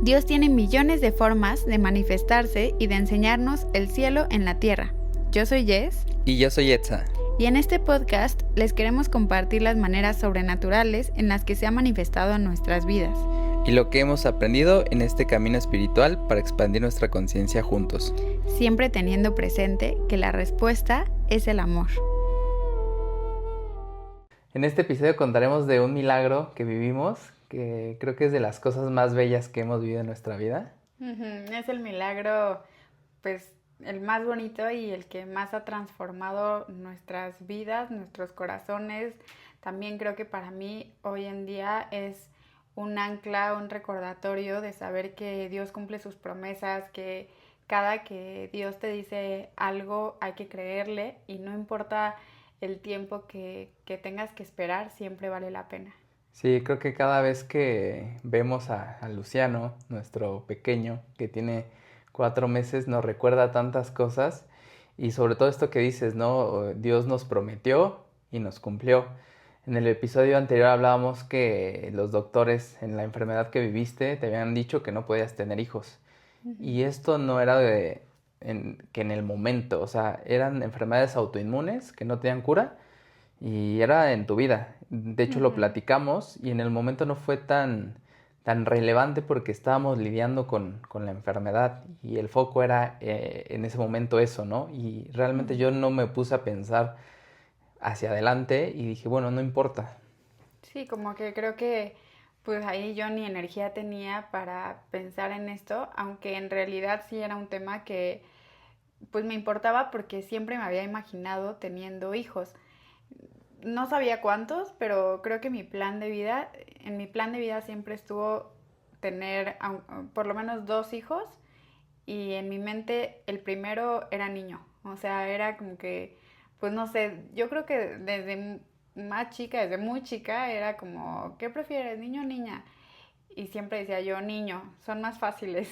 Dios tiene millones de formas de manifestarse y de enseñarnos el cielo en la tierra. Yo soy Jess. Y yo soy Etza. Y en este podcast les queremos compartir las maneras sobrenaturales en las que se ha manifestado en nuestras vidas. Y lo que hemos aprendido en este camino espiritual para expandir nuestra conciencia juntos. Siempre teniendo presente que la respuesta es el amor. En este episodio contaremos de un milagro que vivimos, que creo que es de las cosas más bellas que hemos vivido en nuestra vida. Es el milagro, pues, el más bonito y el que más ha transformado nuestras vidas, nuestros corazones. También creo que para mí hoy en día es un ancla, un recordatorio de saber que Dios cumple sus promesas, que cada que Dios te dice algo hay que creerle y no importa el tiempo que tengas que esperar, siempre vale la pena. Sí, creo que cada vez que vemos a Luciano, nuestro pequeño, que tiene 4 meses, nos recuerda tantas cosas y sobre todo esto que dices, ¿no? Dios nos prometió y nos cumplió. En el episodio anterior hablábamos que los doctores en la enfermedad que viviste te habían dicho que no podías tener hijos. Y esto no era que en el momento, o sea, eran enfermedades autoinmunes que no tenían cura y era en tu vida. De hecho, lo platicamos y en el momento no fue tan relevante porque estábamos lidiando con la enfermedad y el foco era en ese momento eso, ¿no? Y realmente yo no me puse a pensar hacia adelante y dije, bueno, no importa. Sí, como que creo que pues ahí yo ni energía tenía para pensar en esto, aunque en realidad sí era un tema que pues me importaba porque siempre me había imaginado teniendo hijos. No sabía cuántos, pero creo que en mi plan de vida siempre estuvo tener por lo menos 2 hijos y en mi mente el primero era niño. O sea, era como que, pues no sé, yo creo que desde muy chica, era como, ¿qué prefieres, niño o niña? Y siempre decía yo, niño, son más fáciles.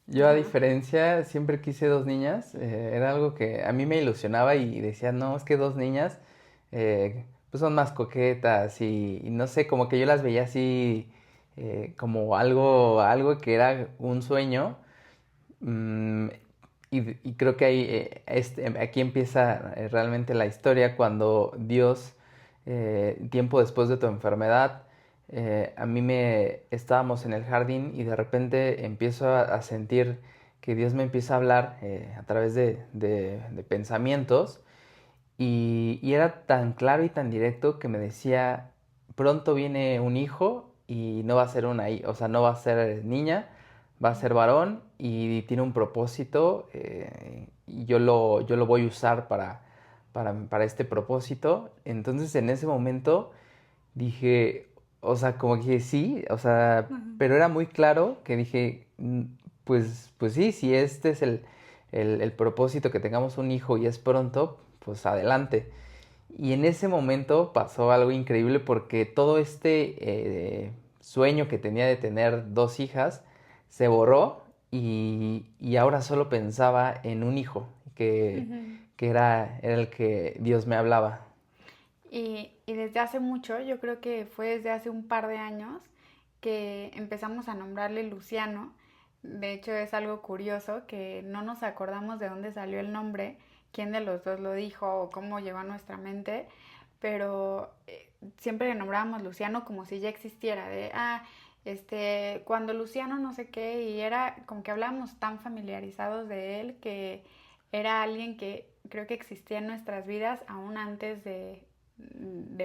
Yo a diferencia siempre quise 2 niñas, era algo que a mí me ilusionaba y decía, no, es que 2 niñas pues son más coquetas y no sé, como que yo las veía así como algo que era un sueño. Mm, y creo que ahí, aquí empieza realmente la historia cuando Dios, tiempo después de tu enfermedad, a mí estábamos en el jardín y de repente empiezo a sentir que Dios me empieza a hablar a través de pensamientos y era tan claro y tan directo que me decía, pronto viene un hijo y no va a ser o sea, no va a ser niña, va a ser varón y tiene un propósito y yo lo voy a usar para este propósito. Entonces en ese momento dije, o sea, como que sí, o sea, pero era muy claro que dije, pues sí, si este es el propósito, que tengamos un hijo y es pronto, pues adelante. Y en ese momento pasó algo increíble porque todo sueño que tenía de tener 2 hijas se borró y ahora solo pensaba en un hijo, que era el que Dios me hablaba. Y desde hace mucho, yo creo que fue desde hace un par de años que empezamos a nombrarle Luciano. De hecho, es algo curioso que no nos acordamos de dónde salió el nombre, quién de los dos lo dijo o cómo llegó a nuestra mente, pero siempre le nombrábamos Luciano como si ya existiera, cuando Luciano no sé qué, y era como que hablábamos tan familiarizados de él que era alguien que creo que existía en nuestras vidas aún antes de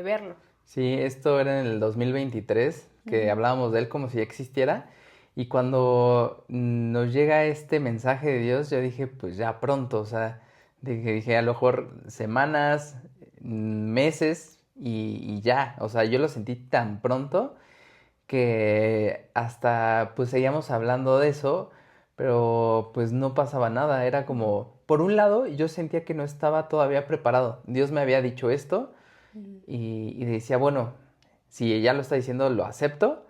verlo. Sí, esto era en el 2023, que hablábamos de él como si ya existiera. Y cuando nos llega este mensaje de Dios, yo dije, pues ya pronto, o sea, dije a lo mejor semanas, meses y ya. O sea, yo lo sentí tan pronto que hasta pues seguíamos hablando de eso, pero pues no pasaba nada. Era como, por un lado, yo sentía que no estaba todavía preparado. Dios me había dicho esto y decía, bueno, si ella lo está diciendo, lo acepto.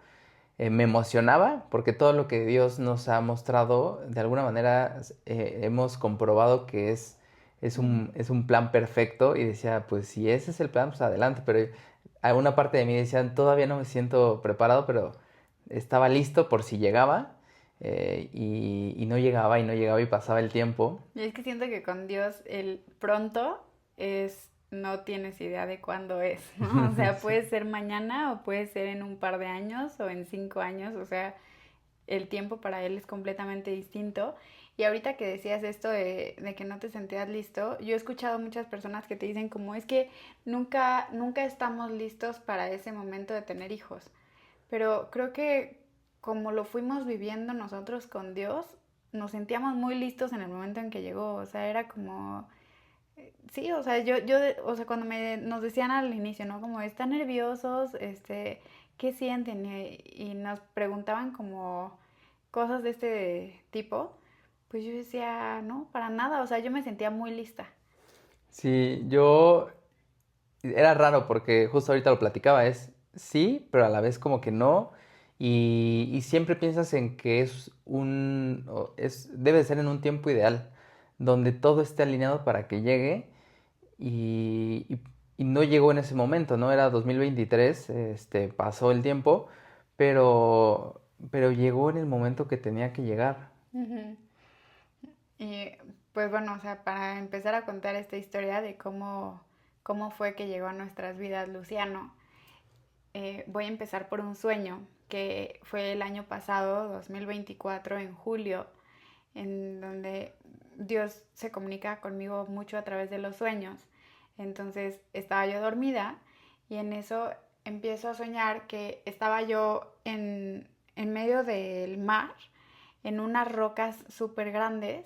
Me emocionaba porque todo lo que Dios nos ha mostrado, de alguna manera hemos comprobado que es un plan perfecto y decía, pues si ese es el plan, pues adelante, pero a una parte de mí decía, todavía no me siento preparado, pero estaba listo por si llegaba y no llegaba y no llegaba y pasaba el tiempo. Y es que siento que con Dios el pronto es, no tienes idea de cuándo es, ¿no? O sea, Sí. puede ser mañana o puede ser en un par de años o en 5 años, o sea, el tiempo para él es completamente distinto. Y ahorita que decías esto de que no te sentías listo, yo he escuchado muchas personas que te dicen como es que nunca estamos listos para ese momento de tener hijos. Pero creo que como lo fuimos viviendo nosotros con Dios, nos sentíamos muy listos en el momento en que llegó. O sea, era como, sí, o sea, o sea, cuando nos decían al inicio, ¿no? Como están nerviosos, ¿qué sienten? Y nos preguntaban como cosas de este tipo, pues yo decía, no, para nada, o sea, yo me sentía muy lista. Sí, yo era raro porque justo ahorita lo platicaba, es sí, pero a la vez como que no. Y siempre piensas en que debe ser en un tiempo ideal, donde todo esté alineado para que llegue y no llegó en ese momento, ¿no? Era 2023, pasó el tiempo, pero, pero llegó en el momento que tenía que llegar. Ujú. Y pues bueno, o sea, para empezar a contar esta historia de cómo fue que llegó a nuestras vidas Luciano, voy a empezar por un sueño que fue el año pasado, 2024, en julio, en donde Dios se comunica conmigo mucho a través de los sueños. Entonces estaba yo dormida y en eso empiezo a soñar que estaba yo en medio del mar, en unas rocas súper grandes,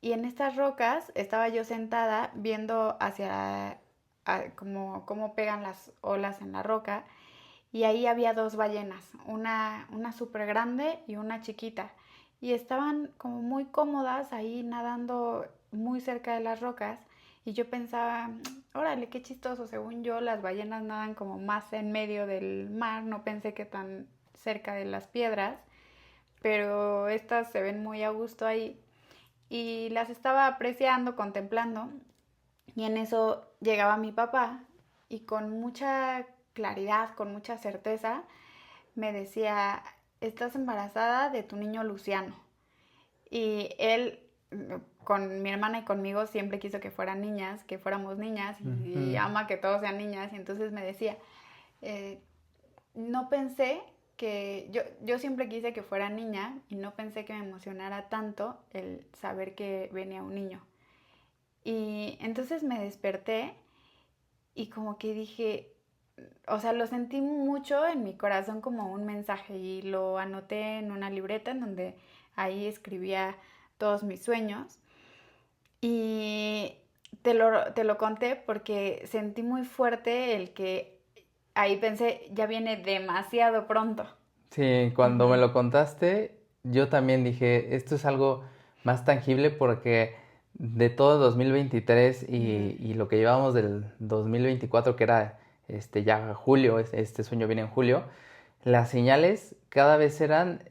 y en estas rocas estaba yo sentada viendo hacia cómo pegan las olas en la roca, y ahí había dos ballenas, una súper grande y una chiquita. Y estaban como muy cómodas ahí nadando muy cerca de las rocas. Y yo pensaba, órale, qué chistoso. Según yo, las ballenas nadan como más en medio del mar. No pensé que tan cerca de las piedras. Pero estas se ven muy a gusto ahí. Y las estaba apreciando, contemplando. Y en eso llegaba mi papá y con mucha claridad, con mucha certeza, me decía, estás embarazada de tu niño Luciano. Y él, con mi hermana y conmigo, siempre quiso que fueran niñas, que fuéramos niñas, y Ujú. ama que todos sean niñas. Y entonces me decía, eh, no pensé yo siempre quise que fuera niña y no pensé que me emocionara tanto el saber que venía un niño. Y entonces me desperté y como que dije, o sea, lo sentí mucho en mi corazón como un mensaje y lo anoté en una libreta en donde ahí escribía todos mis sueños. Y te lo conté porque sentí muy fuerte el que ahí pensé, ya viene demasiado pronto. Sí, cuando me Ujú, lo contaste, yo también dije, esto es algo más tangible porque de todo 2023 ujú. y lo que llevamos del 2024, que era ya julio, este sueño viene en julio, las señales cada vez eran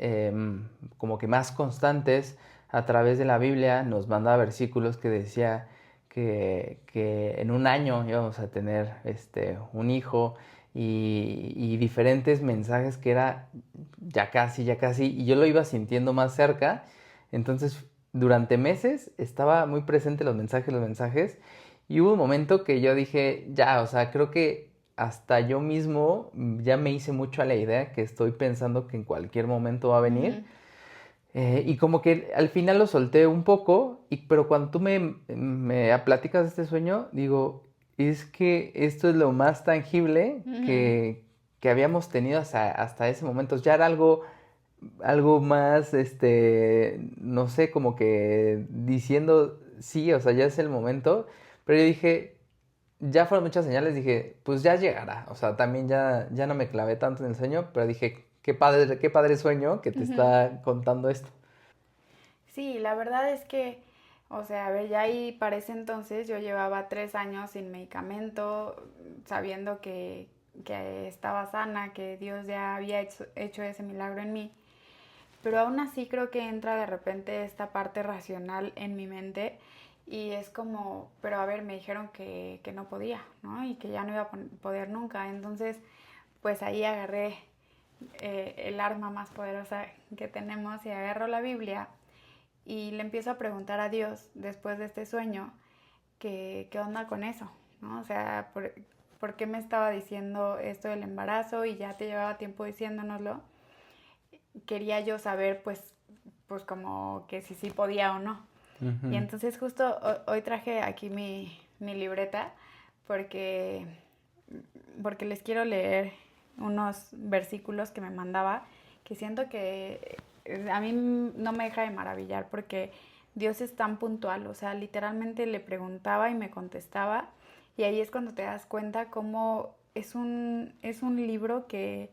como que más constantes a través de la Biblia. Nos mandaba versículos que decía que en un año íbamos a tener un hijo y diferentes mensajes que era ya casi, y yo lo iba sintiendo más cerca. Entonces, durante meses estaba muy presente los mensajes, y hubo un momento que yo dije, ya, o sea, creo que hasta yo mismo ya me hice mucho a la idea que estoy pensando que en cualquier momento va a venir. Ujú. Y como que al final lo solté un poco, pero cuando tú me platicas de este sueño, digo, es que esto es lo más tangible Ujú. que habíamos tenido hasta ese momento. Ya era algo más, no sé, como que diciendo, sí, o sea, ya es el momento. Pero yo dije, ya fueron muchas señales, dije, pues ya llegará. O sea, también ya no me clavé tanto en el sueño, pero dije, qué padre sueño que te Ujú. está contando esto. Sí, la verdad es que, o sea, a ver, ya ahí para ese entonces yo llevaba 3 años sin medicamento, sabiendo que estaba sana, que Dios ya había hecho ese milagro en mí. Pero aún así creo que entra de repente esta parte racional en mi mente y es como, pero a ver, me dijeron que no podía, ¿no? Y que ya no iba a poder nunca. Entonces, pues ahí agarré el arma más poderosa que tenemos y agarro la Biblia y le empiezo a preguntar a Dios después de este sueño qué onda con eso, ¿no? O sea, ¿por qué me estaba diciendo esto del embarazo y ya te llevaba tiempo diciéndonoslo? Quería yo saber, pues como que si sí podía o no. Y Ujú. entonces justo hoy traje aquí mi libreta porque, porque les quiero leer unos versículos que me mandaba, que siento que a mí no me deja de maravillar porque Dios es tan puntual, o sea, literalmente le preguntaba y me contestaba, y ahí es cuando te das cuenta cómo es un libro que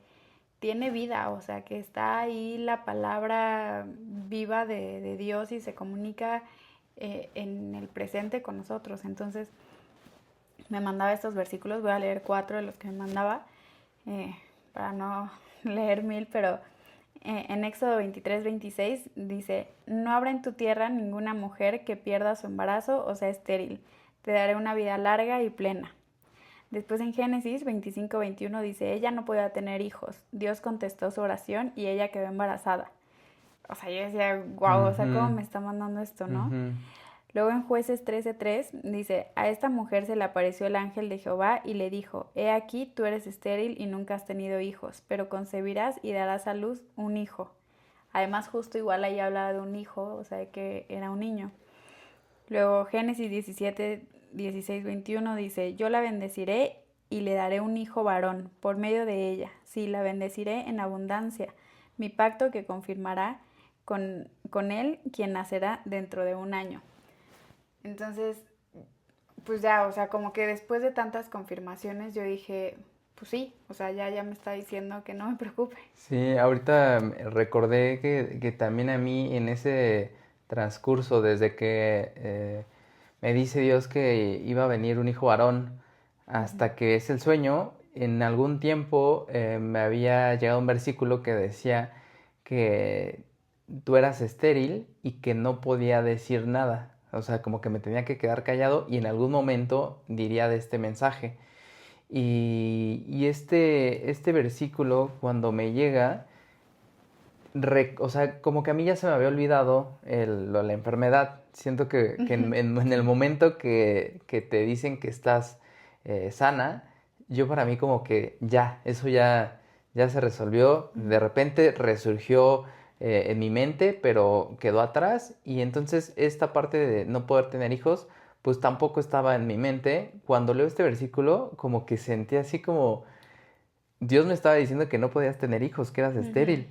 tiene vida, o sea, que está ahí la palabra viva de Dios y se comunica en el presente con nosotros. Entonces me mandaba estos versículos, voy a leer 4 de los que me mandaba, eh, para no leer 1000, pero en Éxodo 23-26 dice: no habrá en tu tierra ninguna mujer que pierda su embarazo o sea estéril, te daré una vida larga y plena. Después en Génesis 25-21 dice: ella no podía tener hijos, Dios contestó su oración y ella quedó embarazada. O sea, yo decía, wow, o sea, ¿cómo Ujú. me está mandando esto, no? Ujú. Luego en Jueces 13:3 dice: a esta mujer se le apareció el ángel de Jehová y le dijo: he aquí, tú eres estéril y nunca has tenido hijos, pero concebirás y darás a luz un hijo. Además, justo igual ahí hablaba de un hijo, o sea, que era un niño. Luego Génesis 17-16-21 dice: yo la bendeciré y le daré un hijo varón por medio de ella. Sí, la bendeciré en abundancia. Mi pacto que confirmará con él, quien nacerá dentro de un año. Entonces, pues ya, o sea, como que después de tantas confirmaciones yo dije, pues sí, o sea, ya me está diciendo que no me preocupe. Sí, ahorita recordé que también a mí en ese transcurso, desde que me dice Dios que iba a venir un hijo varón, Ujú, hasta que es el sueño, en algún tiempo me había llegado un versículo que decía que tú eras estéril y que no podía decir nada. O sea, como que me tenía que quedar callado y en algún momento diría de este mensaje. Y este versículo, cuando me llega, o sea, como que a mí ya se me había olvidado la enfermedad. Siento que ujú, en el momento que te dicen que estás sana, yo para mí como que ya, eso ya se resolvió. De repente resurgió en mi mente, pero quedó atrás. Y entonces esta parte de no poder tener hijos, pues tampoco estaba en mi mente. Cuando leo este versículo, como que sentí así como Dios me estaba diciendo que no podías tener hijos, que eras ujú, estéril,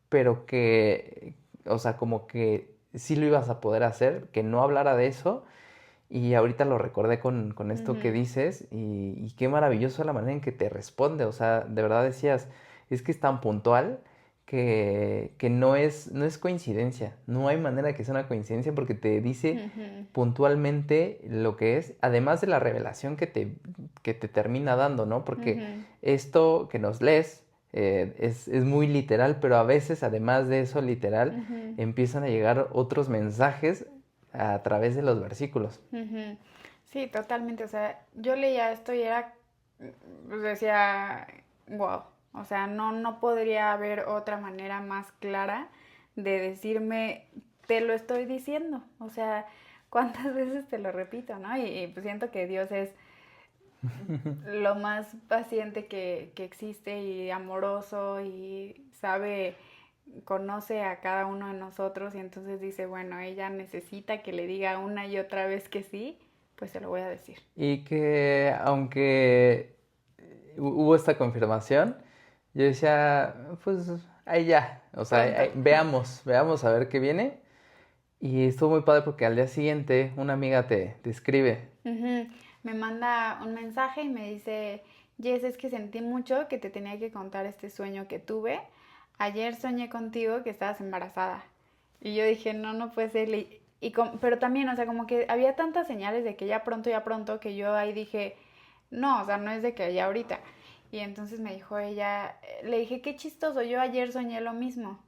pero que, o sea, como que sí lo ibas a poder hacer, que no hablara de eso. Y ahorita lo recordé con esto que ujú, dices y qué maravilloso la manera en que te responde. O sea, de verdad decías, es que es tan puntual que no es coincidencia. No hay manera que sea una coincidencia porque te dice ujú, puntualmente lo que es, además de la revelación que te termina dando, ¿no? Porque ujú, esto que nos lees es muy literal, pero a veces, además de eso literal, ujú, empiezan a llegar otros mensajes a través de los versículos. ujú. Sí, totalmente. O sea, yo leía esto y era, pues decía, wow. O sea, no podría haber otra manera más clara de decirme, te lo estoy diciendo. O sea, ¿cuántas veces te lo repito, no? Y pues siento que Dios es lo más paciente que existe y amoroso y sabe, conoce a cada uno de nosotros y entonces dice, bueno, ella necesita que le diga una y otra vez que sí, pues se lo voy a decir. Y que aunque hubo esta confirmación, yo decía, pues ahí ya, o sea, Pronto. veamos a ver qué viene. Y estuvo muy padre porque al día siguiente una amiga te escribe. Ujú. Me manda un mensaje y me dice, Jess, es que sentí mucho que te tenía que contar este sueño que tuve. Ayer soñé contigo que estabas embarazada. Y yo dije, no puede ser. Pero también, o sea, como que había tantas señales de que ya pronto, que yo ahí dije, no, o sea, no es de que ya ahorita. Y entonces me dijo ella, le dije, qué chistoso, yo ayer soñé lo mismo.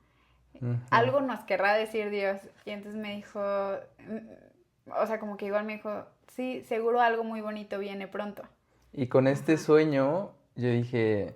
Ujú. Algo nos querrá decir Dios. Y entonces me dijo, o sea, como que igual me dijo, sí, seguro algo muy bonito viene pronto. Y con este Ajá. sueño yo dije,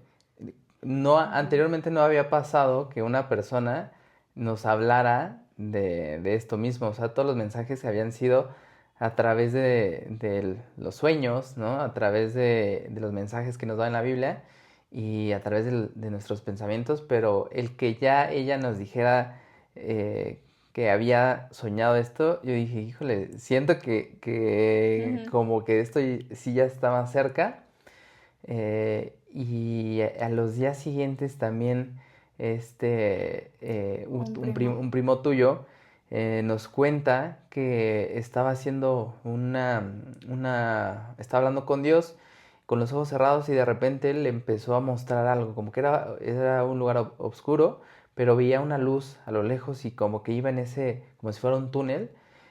no, Ujú, anteriormente no había pasado que una persona nos hablara de esto mismo. O sea, todos los mensajes que habían sido a través de los sueños, ¿no? A través de los mensajes que nos da en la Biblia y a través de nuestros pensamientos, pero el que ya ella nos dijera que había soñado esto, yo dije, híjole, siento que Ujú. como que esto sí ya está más cerca. Y a los días siguientes también Un primo. un primo tuyo nos cuenta que estaba haciendo estaba hablando con Dios con los ojos cerrados y de repente le empezó a mostrar algo, como que era un lugar oscuro, pero veía una luz a lo lejos y como que iba en como si fuera un túnel,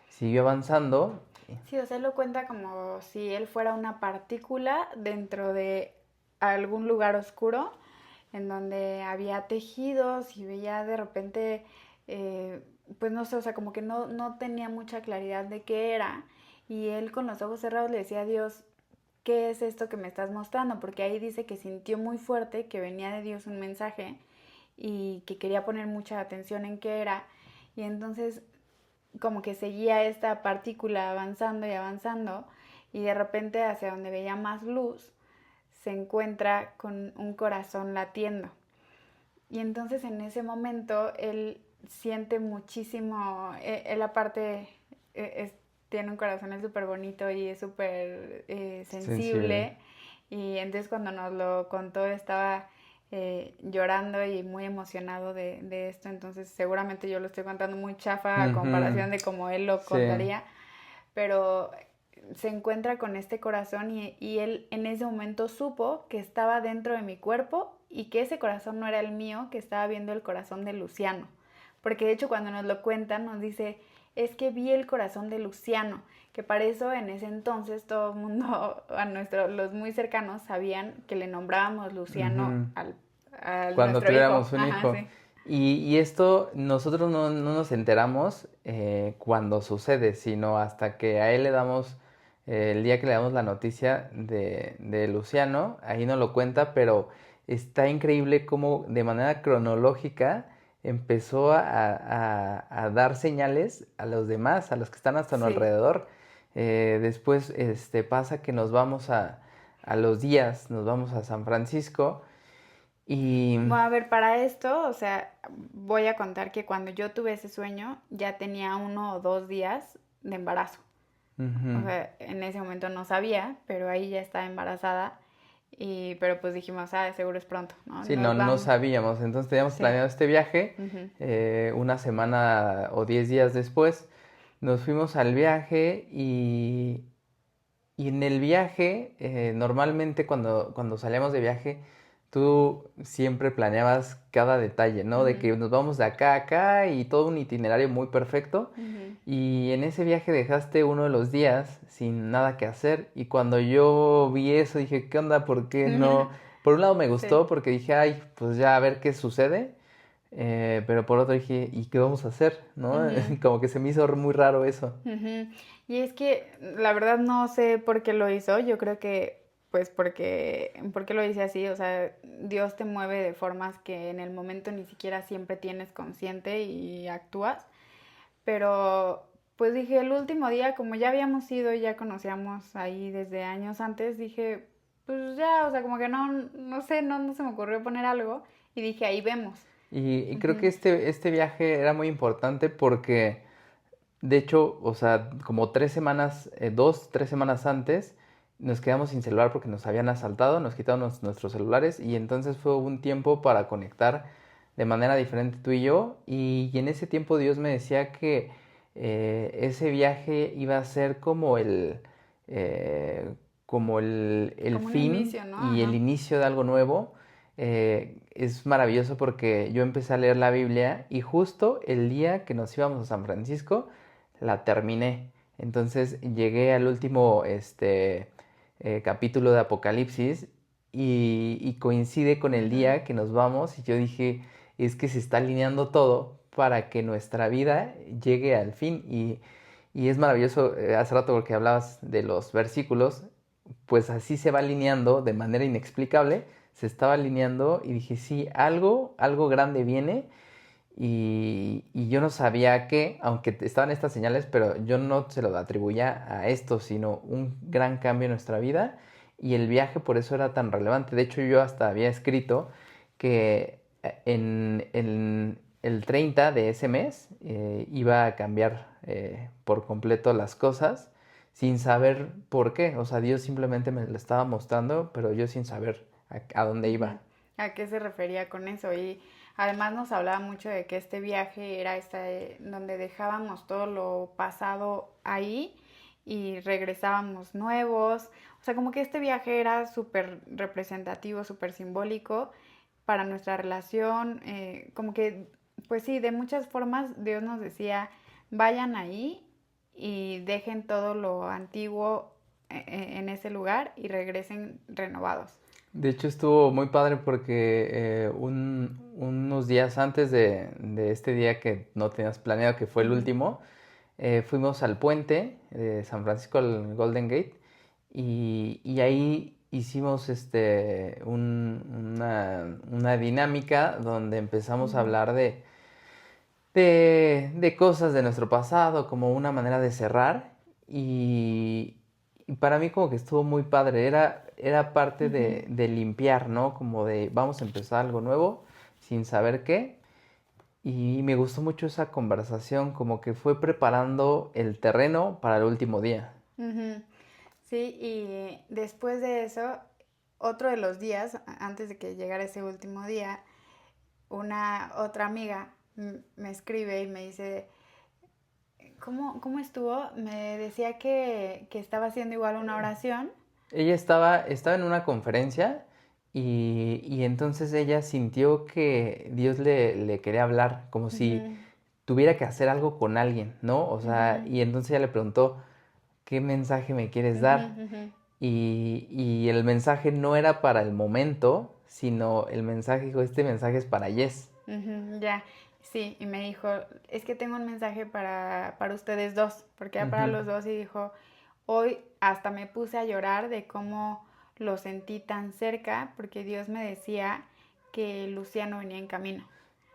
siguió avanzando. Sí, o sea, él lo cuenta como si él fuera una partícula dentro de algún lugar oscuro en donde había tejidos y veía de repente, eh, pues no sé, o sea, como que no tenía mucha claridad de qué era. Y él con los ojos cerrados le decía a Dios, ¿qué es esto que me estás mostrando? Porque ahí dice que sintió muy fuerte que venía de Dios un mensaje y que quería poner mucha atención en qué era. Y entonces como que seguía esta partícula avanzando y avanzando y de repente hacia donde veía más luz se encuentra con un corazón latiendo. Y entonces en ese momento él siente muchísimo, él aparte es, tiene un corazón súper bonito y es súper Sensible. sensible. Y entonces cuando nos lo contó estaba llorando y muy emocionado de esto. Entonces seguramente yo lo estoy contando muy chafa a Ujú. comparación de como él lo Sí. contaría. Pero se encuentra con este corazón y él en ese momento supo que estaba dentro de mi cuerpo y que ese corazón no era el mío, que estaba viendo el corazón de Luciano. Porque de hecho cuando nos lo cuentan nos dice, es que vi el corazón de Luciano, que para eso en ese entonces todo el mundo, los muy cercanos, sabían que le nombrábamos Luciano Ujú. a Cuando nuestro hijo. tuviéramos un Ajá, hijo. sí. Y esto nosotros no nos enteramos cuando sucede, sino hasta que a él le damos, el día que le damos la noticia de Luciano, ahí nos lo cuenta, pero está increíble cómo de manera cronológica empezó a dar señales a los demás, a los que están hasta nuestro Sí. alrededor. Después pasa que nos vamos a los días, nos vamos a San Francisco y... Bueno, a ver, para esto, o sea, voy a contar que cuando yo tuve ese sueño ya tenía 1 o 2 días de embarazo. O Ujú. sea, en ese momento no sabía, pero ahí ya estaba embarazada. Y, pero pues dijimos, ah, seguro es pronto, ¿no? Sí, no Vamos. sabíamos. Entonces teníamos Sí. planeado este viaje. Ujú. Una semana o 10 días después nos fuimos al viaje y en el viaje, normalmente cuando salíamos de viaje, tú siempre planeabas cada detalle, ¿no? De Ujú. que nos vamos de acá a acá y todo un itinerario muy perfecto. Ujú. Y en ese viaje dejaste uno de los días sin nada que hacer. Y cuando yo vi eso dije, ¿qué onda? ¿Por qué no? Por un lado me Sí. gustó porque dije, ay, pues ya a ver qué sucede. Pero por otro dije, ¿y qué vamos a hacer? ¿No? Ujú. Como que se me hizo muy raro eso. Ujú. Y es que la verdad no sé por qué lo hizo, yo creo que pues porque lo hice así, o sea, Dios te mueve de formas que en el momento ni siquiera siempre tienes consciente y actúas, pero pues dije el último día, como ya habíamos ido, ya conocíamos ahí desde años antes, dije pues ya, o sea, como que no sé, no se me ocurrió poner algo y dije ahí vemos. Y creo que Ujú. este viaje era muy importante porque, de hecho, o sea, como 3 semanas, 2, 3 semanas antes, nos quedamos sin celular porque nos habían asaltado, nos quitaron nuestros celulares y entonces fue un tiempo para conectar de manera diferente tú y yo. Y en ese tiempo Dios me decía que ese viaje iba a ser eh, como el Como un fin inicio, ¿no? y el Ajá. inicio de algo nuevo. Es maravilloso porque yo empecé a leer la Biblia y justo el día que nos íbamos a San Francisco la terminé. Entonces llegué al último capítulo de Apocalipsis y coincide con el Ujú. día que nos vamos y yo dije, es que se está alineando todo para que nuestra vida llegue al fin y es maravilloso, hace rato porque hablabas de los versículos, pues así se va alineando de manera inexplicable, se estaba alineando y dije, sí, algo grande viene y yo no sabía qué, aunque estaban estas señales, pero yo no se lo atribuía a esto, sino un gran cambio en nuestra vida y el viaje por eso era tan relevante. De hecho, yo hasta había escrito que en el 30 de ese mes iba a cambiar por completo las cosas sin saber por qué. O sea, Dios simplemente me lo estaba mostrando, pero yo sin saber a dónde Ujú. iba. ¿A qué se refería con eso? Y además nos hablaba mucho de que este viaje era donde dejábamos todo lo pasado ahí y regresábamos nuevos. O sea, como que este viaje era súper representativo, súper simbólico para nuestra relación. Como que, pues sí, de muchas formas Dios nos decía, vayan ahí y dejen todo lo antiguo en ese lugar y regresen renovados. De hecho, estuvo muy padre porque unos días antes de este día que no tenías planeado, que fue el Ujú. último, fuimos al puente de San Francisco al Golden Gate y ahí hicimos una dinámica donde empezamos a Ujú. hablar de cosas de nuestro pasado, como una manera de cerrar. Y para mí como que estuvo muy padre, era parte Ujú. de limpiar, ¿no? Como de vamos a empezar algo nuevo sin saber qué. Y me gustó mucho esa conversación, como que fue preparando el terreno para el último día. Ujú. Sí, y después de eso, otro de los días, antes de que llegara ese último día, una otra amiga me escribe y me dice, ¿cómo estuvo? Me decía que estaba haciendo igual una oración. Ella estaba en una conferencia y entonces ella sintió que Dios le quería hablar, como si Ujú. tuviera que hacer algo con alguien, ¿no? O sea, Ujú. y entonces ella le preguntó, ¿qué mensaje me quieres Ujú. dar? Ujú. Y el mensaje no era para el momento, sino el mensaje, dijo, este mensaje es para Yes. Ujú. Ya, sí, y me dijo, es que tengo un mensaje para ustedes dos, porque era para Ujú. los dos y dijo, hoy hasta me puse a llorar de cómo lo sentí tan cerca, porque Dios me decía que Luciano venía en camino.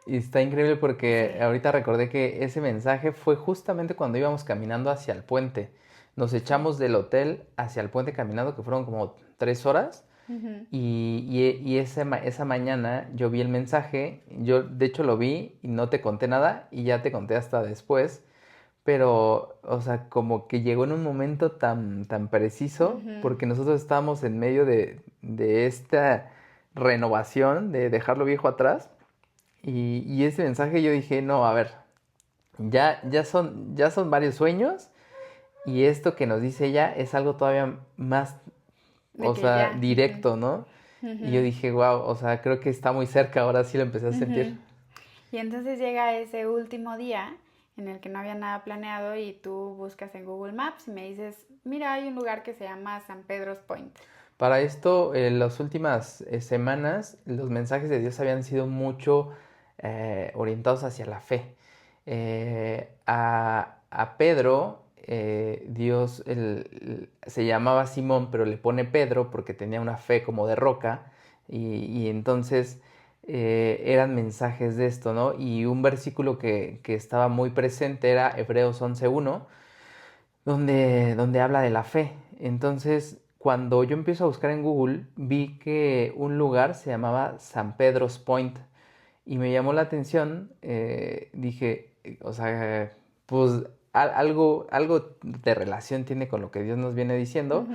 Y está increíble porque Sí. ahorita recordé que ese mensaje fue justamente cuando íbamos caminando hacia el puente. Nos Sí. echamos del hotel hacia el puente caminando, que fueron como 3 horas. Ujú. Y esa mañana yo vi el mensaje, yo de hecho lo vi y no te conté nada y ya te conté hasta después, pero, o sea, como que llegó en un momento tan preciso Ujú. porque nosotros estábamos en medio de esta renovación, de dejar lo viejo atrás y ese mensaje yo dije, no, a ver, ya son varios sueños y esto que nos dice ella es algo todavía más, De o que sea, ya. Ujú. directo, ¿no? Y yo Ujú. dije, wow, o sea, creo que está muy cerca, ahora sí lo empecé a sentir. Ujú. Y entonces llega ese último día en el que no había nada planeado y tú buscas en Google Maps y me dices, mira, hay un lugar que se llama San Pedro's Point. Para esto, en las últimas semanas, los mensajes de Dios habían sido mucho orientados hacia la fe. A Pedro, Dios se llamaba Simón, pero le pone Pedro porque tenía una fe como de roca. Y entonces eran mensajes de esto, ¿no? Y un versículo que estaba muy presente era Hebreos 11:1 donde habla de la fe. Entonces, cuando yo empiezo a buscar en Google, vi que un lugar se llamaba San Pedro's Point y me llamó la atención. Dije, o sea, pues algo de relación tiene con lo que Dios nos viene diciendo. Ujú.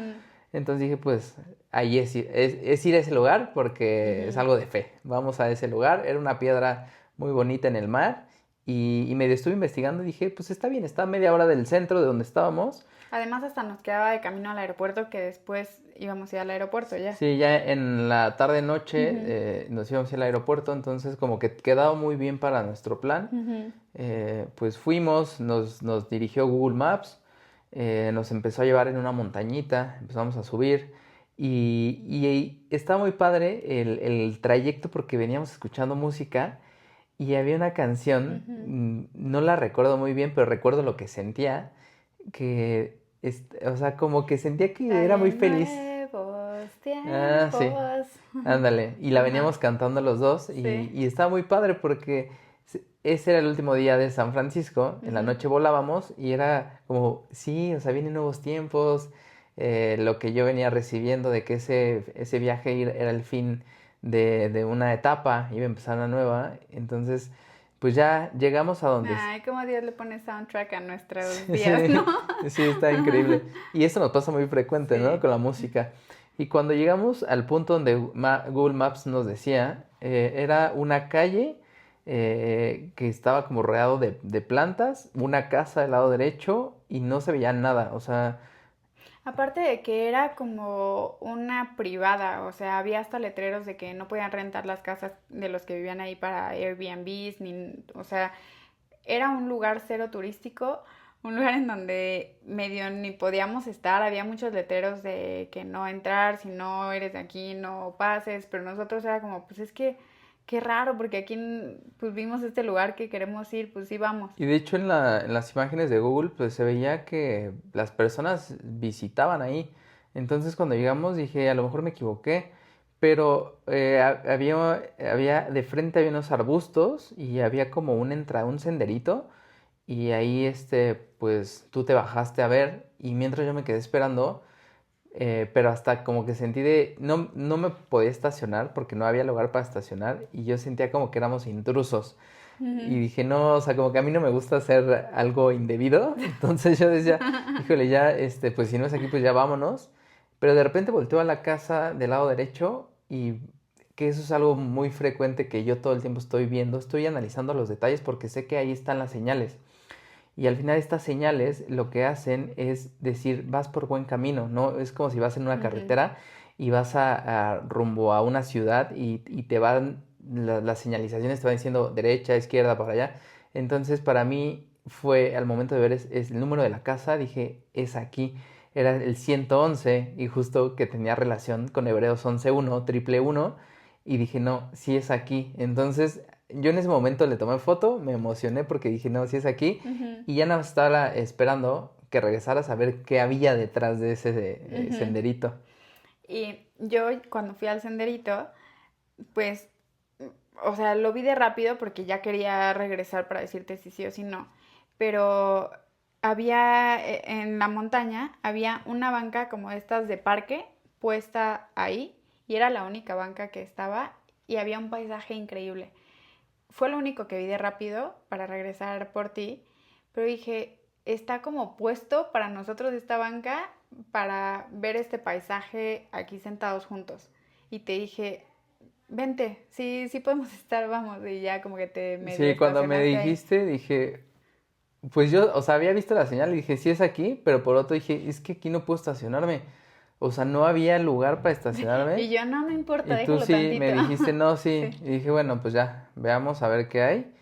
Entonces dije, pues ahí es ir a ese lugar porque es Ujú. algo de fe. Vamos a ese lugar. Era una piedra muy bonita en el mar. Y medio estuve investigando y dije, pues está bien, está a media hora del centro de donde estábamos. Además, hasta nos quedaba de camino al aeropuerto que después íbamos a ir al aeropuerto ya. Sí, ya en la tarde-noche Ujú. nos íbamos al aeropuerto, entonces como que quedaba muy bien para nuestro plan. Ujú. Pues fuimos, nos dirigió Google Maps, nos empezó a llevar en una montañita, empezamos a subir y está muy padre el trayecto porque veníamos escuchando música y había una canción, Ujú. no la recuerdo muy bien, pero recuerdo lo que sentía, o sea, como que sentía que era muy Hay feliz. nuevos Ah, sí. tiempos. Ándale, y la Ajá. veníamos cantando los dos Sí. y estaba muy padre porque ese era el último día de San Francisco, en la noche volábamos y era como, sí, o sea, vienen nuevos tiempos, lo que yo venía recibiendo de que ese viaje era el fin de una etapa, iba a empezar una nueva, entonces pues ya llegamos a donde... Ay, como Dios le pone soundtrack a nuestros días, ¿no? Sí, sí, está increíble. Y esto nos pasa muy frecuente, ¿no? Sí. Con la música. Y cuando llegamos al punto donde Google Maps nos decía, era una calle que estaba como rodeado de plantas, una casa del lado derecho y no se veía nada. O sea, Aparte de que era como una privada, o sea, había hasta letreros de que no podían rentar las casas de los que vivían ahí para Airbnbs, ni, o sea, era un lugar cero turístico, un lugar en donde medio ni podíamos estar, había muchos letreros de que no entrar, si no eres de aquí no pases, pero nosotros era como, pues es que qué raro, porque aquí pues vimos este lugar que queremos ir, pues sí vamos. y de hecho en las imágenes de Google pues se veía que las personas visitaban ahí. Entonces cuando llegamos dije, a lo mejor me equivoqué, pero había de frente había unos arbustos y había como un senderito y ahí pues tú te bajaste a ver y mientras yo me quedé esperando, pero hasta como que sentí no me podía estacionar porque no había lugar para estacionar y yo sentía como que éramos intrusos. Y dije, no, o sea, como que a mí no me gusta hacer algo indebido. Entonces yo decía, híjole, ya, pues si no es aquí, pues ya vámonos. Pero de repente volteo a la casa del lado derecho y que eso es algo muy frecuente que yo todo el tiempo estoy viendo, estoy analizando los detalles porque sé que ahí están las señales. Y al final estas señales lo que hacen es decir, vas por buen camino, ¿no? Es como si vas en una Ujú. carretera y vas rumbo a una ciudad y te van, las señalizaciones te van diciendo derecha, izquierda, para allá. Entonces para mí fue al momento de ver es el número de la casa, dije, es aquí. Era el 111 y justo que tenía relación con Hebreos 11.1, triple uno, y dije, no, sí es aquí. Entonces yo en ese momento le tomé foto, me emocioné porque dije, no, sí es aquí. Ujú, Y ya nada más estaba esperando que regresara a saber qué había detrás de ese ujú. senderito. Y yo cuando fui al senderito, pues, o sea, lo vi de rápido porque ya quería regresar para decirte si sí o si no. Pero había, en la montaña, había una banca como estas de parque puesta ahí y era la única banca que estaba y había un paisaje increíble. Fue lo único que vi de rápido para regresar por ti, pero dije, está como puesto para nosotros esta banca para ver este paisaje aquí sentados juntos. Y te dije, vente, sí, sí podemos estar, vamos, y ya como que te medio Sí, cuando me estacionaste ahí. dijiste, dije, pues yo, o sea, había visto la señal y dije, sí es aquí, pero por otro dije, es que aquí no puedo estacionarme. O sea, no había lugar para estacionarme. Y yo, no me importa, Y tú déjalo sí me tantito. dijiste, no, sí. Sí. Y dije, bueno, pues ya, veamos a ver qué hay.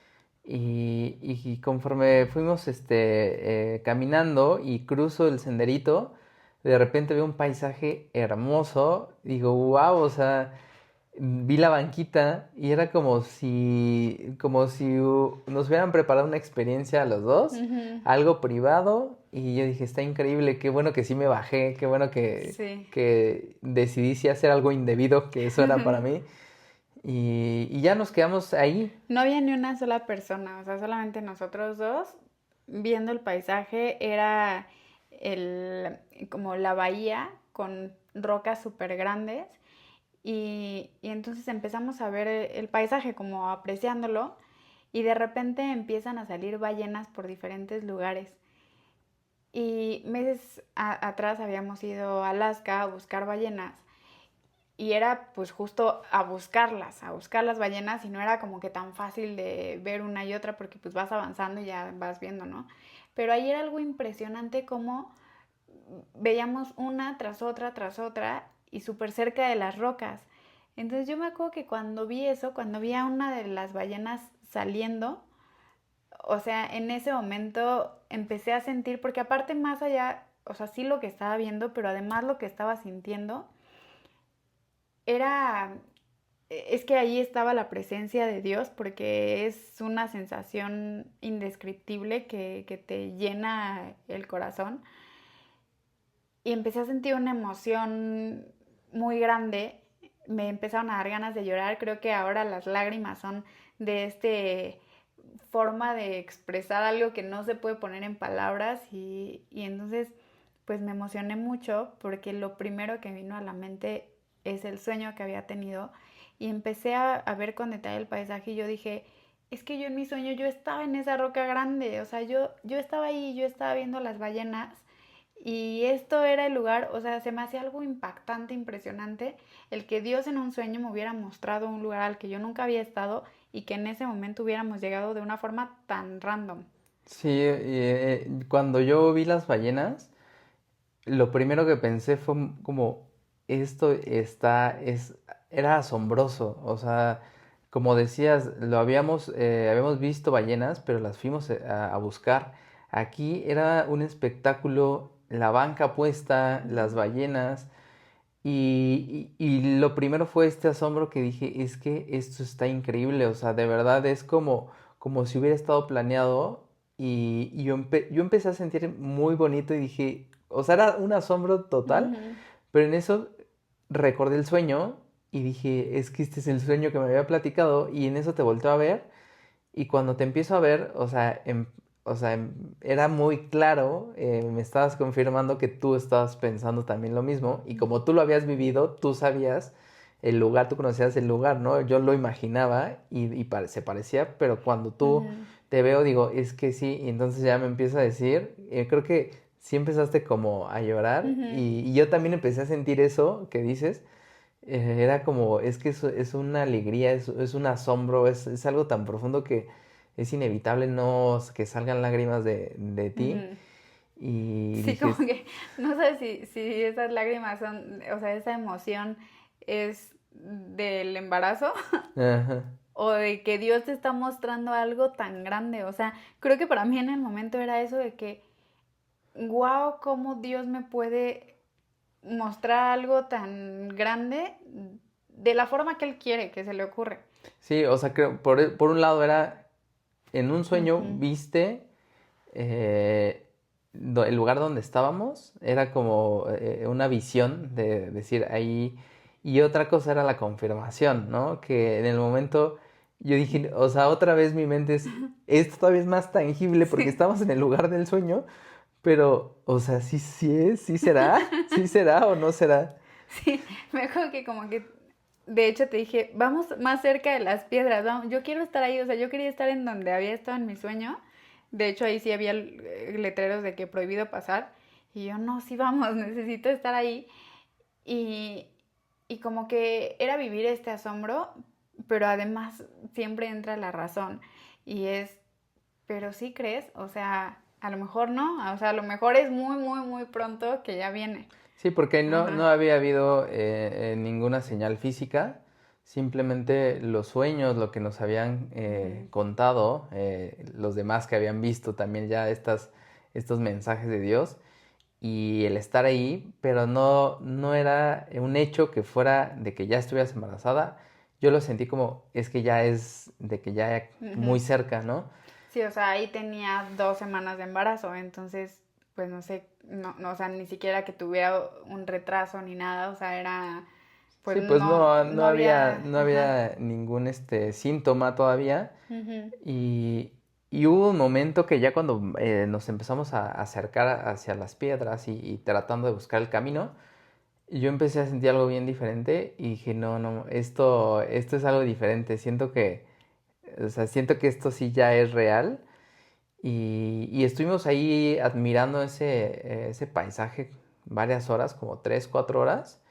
Y conforme fuimos caminando y cruzo el senderito, de repente veo un paisaje hermoso. Digo, wow, o sea, vi la banquita y era como si nos hubieran preparado una experiencia a los dos, Ujú. algo privado. Y yo dije, está increíble, qué bueno que sí me bajé, qué bueno Sí. que decidí sí hacer algo indebido, que eso era para mí. Y ya nos quedamos ahí. No había ni una sola persona, o sea, solamente nosotros dos viendo el paisaje. Era el, como la bahía con rocas súper grandes y entonces empezamos a ver el paisaje como apreciándolo y de repente empiezan a salir ballenas por diferentes lugares. Y meses atrás habíamos ido a Alaska a buscar ballenas y era pues justo a buscar las ballenas y no era como que tan fácil de ver una y otra porque pues vas avanzando y ya vas viendo, ¿no? Pero ahí era algo impresionante como veíamos una tras otra y súper cerca de las rocas. Entonces yo me acuerdo que cuando vi eso, cuando vi a una de las ballenas saliendo, o sea, en ese momento empecé a sentir, porque aparte más allá, o sea, sí lo que estaba viendo, pero además lo que estaba sintiendo era, es que ahí estaba la presencia de Dios, porque es una sensación indescriptible que te llena el corazón. Y empecé a sentir una emoción muy grande, me empezaron a dar ganas de llorar, creo que ahora las lágrimas son de este forma de expresar algo que no se puede poner en palabras y entonces pues me emocioné mucho porque lo primero que vino a la mente es el sueño que había tenido y empecé a ver con detalle el paisaje y yo dije, es que yo en mi sueño yo estaba en esa roca grande, o sea, yo estaba ahí, yo estaba viendo las ballenas y esto era el lugar, o sea, se me hacía algo impactante, impresionante, el que Dios en un sueño me hubiera mostrado un lugar al que yo nunca había estado y que en ese momento hubiéramos llegado de una forma tan random. Sí, cuando yo vi las ballenas, lo primero que pensé fue como, esto era asombroso, o sea, como decías, habíamos visto ballenas, pero las fuimos a buscar. Aquí era un espectáculo, la banca puesta, las ballenas, y lo primero fue este asombro que dije, es que esto está increíble, o sea, de verdad es como si hubiera estado planeado y yo empecé a sentir muy bonito y dije, o sea, era un asombro total, Ujú. pero en eso recordé el sueño y dije, es que este es el sueño que me había platicado y en eso te volteo a ver y cuando te empiezo a ver, era muy claro, me estabas confirmando que tú estabas pensando también lo mismo y como tú lo habías vivido, tú sabías el lugar, tú conocías el lugar, ¿no? Yo lo imaginaba se parecía, pero cuando tú Ujú. te veo digo, es que sí, y entonces ya me empieza a decir, creo que sí empezaste como a llorar Ujú. y yo también empecé a sentir eso que dices. Era como, es que es una alegría, es un asombro, es algo tan profundo que es inevitable no que salgan lágrimas de ti. Ujú. Y Sí, dije, como que no sé si esas lágrimas son, o sea, esa emoción es del embarazo ajá. o de que Dios te está mostrando algo tan grande. O sea, creo que para mí en el momento era eso de que, wow, cómo Dios me puede mostrar algo tan grande de la forma que Él quiere, que se le ocurre. Sí, o sea, creo, por un lado era, en un sueño Ujú. viste eh, el lugar donde estábamos, era como una visión de decir ahí, y otra cosa era la confirmación, ¿no? Que en el momento yo dije, o sea, otra vez mi mente es todavía es más tangible porque Sí, estamos en el lugar del sueño, pero, o sea, sí, sí es, sí será o no será. sí, me acuerdo que como que, de hecho te dije, vamos más cerca de las piedras, vamos, yo quiero estar ahí, o sea, yo quería estar en donde había estado en mi sueño, de hecho ahí sí había letreros de que prohibido pasar, y yo, no, sí vamos, necesito estar ahí, y, y como que era vivir este asombro, pero además siempre entra la razón, y es, pero sí crees, o sea, a lo mejor no, o sea, a lo mejor es muy, muy, muy pronto que ya viene. Sí, porque no Ajá. había habido ninguna señal física, simplemente los sueños, lo que nos habían Ujú. contado, los demás que habían visto también ya estos mensajes de Dios y el estar ahí, pero no era un hecho que fuera de que ya estuvieras embarazada. Yo lo sentí como, es que ya es de que ya muy Ujú. cerca, ¿no? Sí, o sea, ahí tenía 2 semanas de embarazo, entonces, pues no sé, no, o sea, ni siquiera que tuviera un retraso ni nada, o sea, era, pues Sí, pues no, no había, no ajá. había ningún síntoma todavía. Ujú. Y, y hubo un momento que ya cuando nos empezamos a acercar hacia las piedras y tratando de buscar el camino, yo empecé a sentir algo bien diferente y dije, no, esto es algo diferente. O sea, siento que esto sí ya es real. Y estuvimos ahí admirando ese paisaje varias horas, como 3, 4 horas.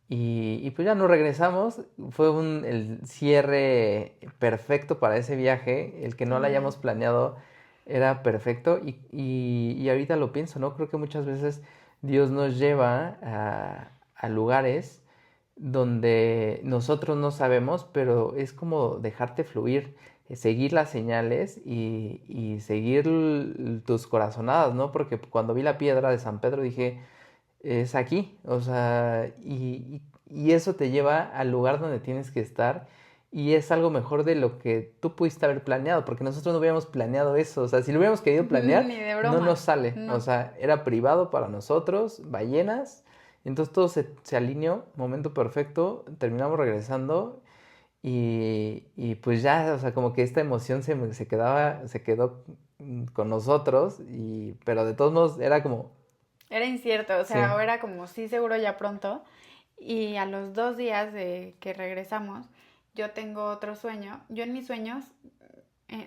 Y pues ya nos regresamos. Fue el cierre perfecto para ese viaje. El que no lo Ujú. hayamos planeado era perfecto. Y ahorita lo pienso, ¿no? Creo que muchas veces Dios nos lleva a lugares donde nosotros no sabemos, pero es como dejarte fluir, seguir las señales y seguir tus corazonadas, ¿no? Porque cuando vi la piedra de San Pedro dije, es aquí, o sea, y eso te lleva al lugar donde tienes que estar y es algo mejor de lo que tú pudiste haber planeado, porque nosotros no hubiéramos planeado eso, o sea, si lo hubiéramos querido planear, Ni de no nos broma, sale, o no. sea, era privado para nosotros, ballenas, entonces todo se alineó, momento perfecto, terminamos regresando y pues ya, o sea, como que esta emoción se quedó con nosotros, pero de todos modos era como, Era incierto, o sea, sí, o era como sí seguro ya pronto. Y a los 2 días de que regresamos, yo tengo otro sueño. Yo en mis sueños,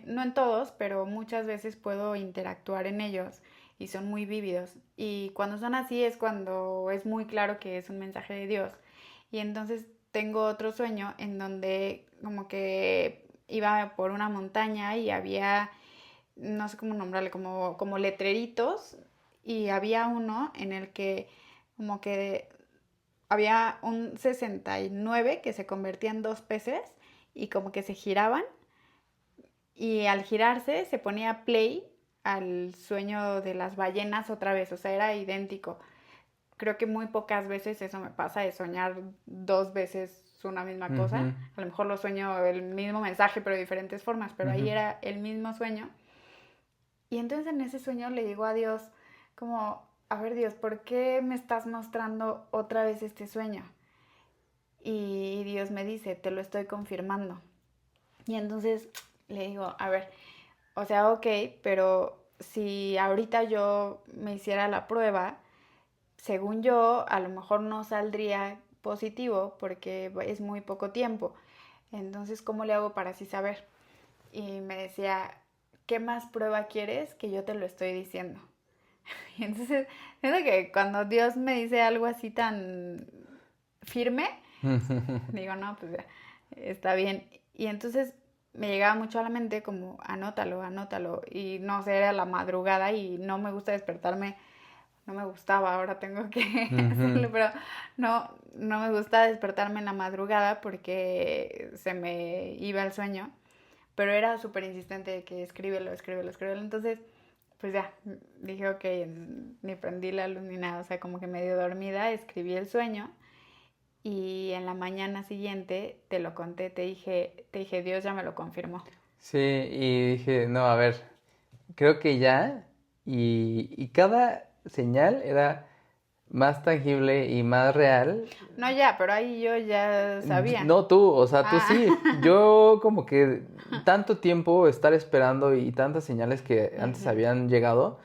no en todos, pero muchas veces puedo interactuar en ellos y son muy vívidos. Y cuando son así es cuando es muy claro que es un mensaje de Dios. Y entonces tengo otro sueño en donde como que iba por una montaña y había, no sé cómo nombrarle, como letreritos, y había uno en el que como que había un 69 que se convertía en dos peces y como que se giraban, y al girarse se ponía play al sueño de las ballenas otra vez, o sea, era idéntico. Creo que muy pocas veces eso me pasa de soñar dos veces una misma cosa. ujú, A lo mejor lo sueño el mismo mensaje pero de diferentes formas, pero ahí ujú. era el mismo sueño. Y entonces en ese sueño le digo a Dios como, a ver Dios, ¿por qué me estás mostrando otra vez este sueño? Y Dios me dice, te lo estoy confirmando. Y entonces le digo, a ver, o sea, ok, pero si ahorita yo me hiciera la prueba, según yo, a lo mejor no saldría positivo porque es muy poco tiempo. Entonces, ¿cómo le hago para así saber? Y me decía, ¿qué más prueba quieres que yo te lo estoy diciendo? Y entonces, siento que cuando Dios me dice algo así tan firme, digo, no, pues ya, está bien. Y entonces me llegaba mucho a la mente como, anótalo, anótalo. Y no sé, era la madrugada y no me gusta despertarme, no me gustaba, ahora tengo que Ujú. hacerlo, pero no me gusta despertarme en la madrugada porque se me iba el sueño. Pero era súper insistente de que escríbelo, escríbelo, escríbelo. Entonces, pues ya, dije, ok, ni prendí la luz ni nada, o sea, como que medio dormida, escribí el sueño y en la mañana siguiente te lo conté, te dije, Dios ya me lo confirmó. Sí, y dije, no, a ver, creo que ya, y cada señal era más tangible y más real. No ya, pero ahí yo ya sabía. No tú, o sea, tú Ah, sí. Yo como que tanto tiempo estar esperando y tantas señales que antes ujú, habían llegado,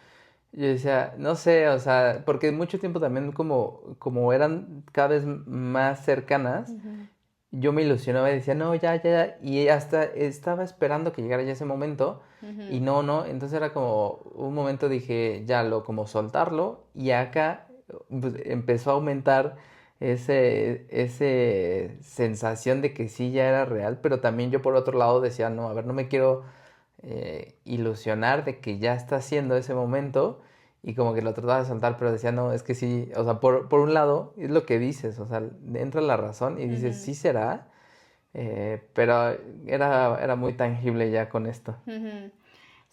yo decía, no sé, o sea, porque mucho tiempo también como eran cada vez más cercanas, ujú, yo me ilusionaba y decía, no, ya, ya, ya, y hasta estaba esperando que llegara ya ese momento, y ujú, no, entonces era como un momento dije, ya, como soltarlo, y acá pues, empezó a aumentar ese sensación de que sí ya era real, pero también yo por otro lado decía, no, a ver, no me quiero ilusionar de que ya está haciendo ese momento, y como que lo trataba de soltar, pero decía, no, es que sí, o sea, por un lado, es lo que dices, o sea, entra la razón y dices, ujú, sí será, pero era muy tangible ya con esto. ujú.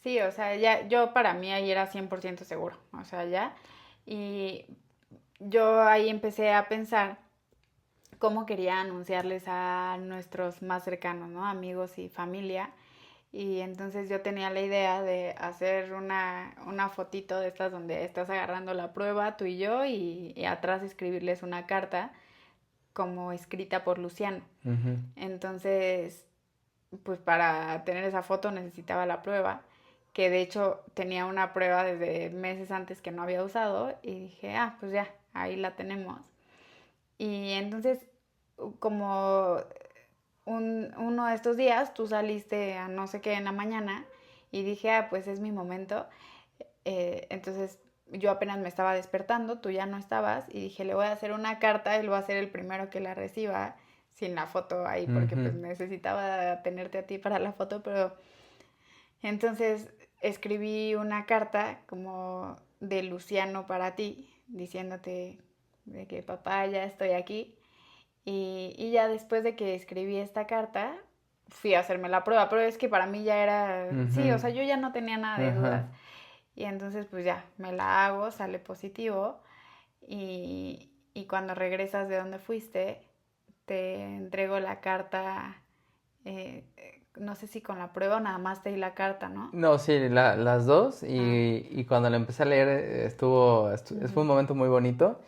Sí, o sea, ya, yo para mí ahí era 100% seguro, o sea, ya. Y yo ahí empecé a pensar cómo quería anunciarles a nuestros más cercanos, ¿no? Amigos y familia. Y entonces yo tenía la idea de hacer una fotito de estas donde estás agarrando la prueba, tú y yo, y atrás escribirles una carta como escrita por Luciano. Ujú, Entonces, pues para tener esa foto necesitaba la prueba, que de hecho tenía una prueba desde meses antes que no había usado, y dije, ah, pues ya, ahí la tenemos. Y entonces, como uno de estos días, tú saliste a no sé qué en la mañana y dije, ah, pues es mi momento. Entonces yo apenas me estaba despertando, tú ya no estabas y dije, le voy a hacer una carta, él va a ser el primero que la reciba sin la foto ahí porque ujú. pues necesitaba tenerte a ti para la foto, pero entonces escribí una carta como de Luciano para ti, diciéndote de que papá ya estoy aquí. Y ya después de que escribí esta carta, fui a hacerme la prueba, pero es que para mí ya era, sí, o Ujú, sea, yo ya no tenía nada de dudas. ajá. Y entonces pues ya, me la hago, sale positivo y cuando regresas de donde fuiste, te entrego la carta, no sé si con la prueba o nada más te di la carta, ¿no? No, sí, las dos, Ah, y cuando la empecé a leer fue un ujú, momento muy bonito,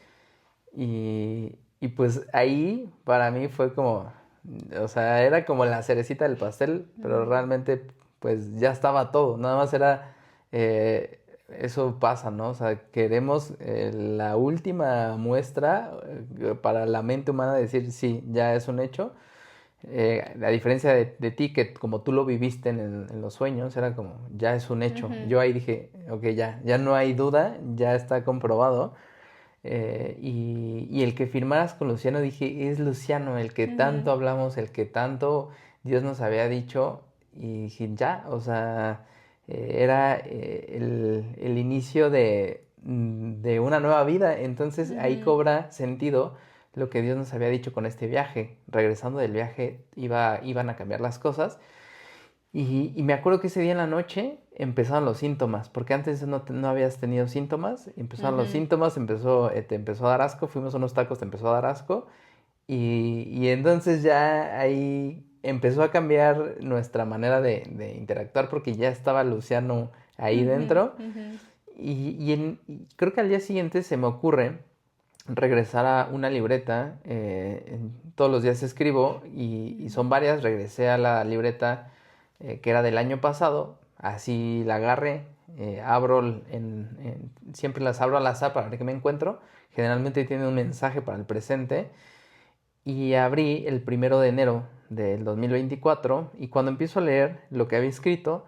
y pues ahí para mí fue como, O sea, era como la cerecita del pastel, pero realmente pues ya estaba todo. Nada más era, eso pasa, ¿no? O sea, queremos la última muestra para la mente humana de decir, sí, ya es un hecho. A diferencia de ti, que como tú lo viviste en los sueños, era como, ya es un hecho. Ujú, Yo ahí dije, ok, ya no hay duda, ya está comprobado. Y el que firmaras con Luciano, dije, es Luciano, el que ujú, tanto hablamos, el que tanto Dios nos había dicho. Y dije, ya, o sea, era el inicio de una nueva vida. Entonces ahí ujú. cobra sentido lo que Dios nos había dicho con este viaje. Regresando del viaje iban a cambiar las cosas. Y me acuerdo que ese día en la noche empezaron los síntomas, porque antes no habías tenido síntomas, empezaron los Ujú. síntomas, te empezó a dar asco, fuimos a unos tacos, te empezó a dar asco, y entonces ya ahí empezó a cambiar nuestra manera de interactuar, porque ya estaba Luciano ahí Ujú, dentro, ujú, y creo que al día siguiente se me ocurre regresar a una libreta, todos los días escribo y son varias, regresé a la libreta que era del año pasado, así la agarré, siempre las abro al azar para ver qué me encuentro, generalmente tiene un mensaje para el presente y abrí el 1 de enero del 2024 y cuando empiezo a leer lo que había escrito,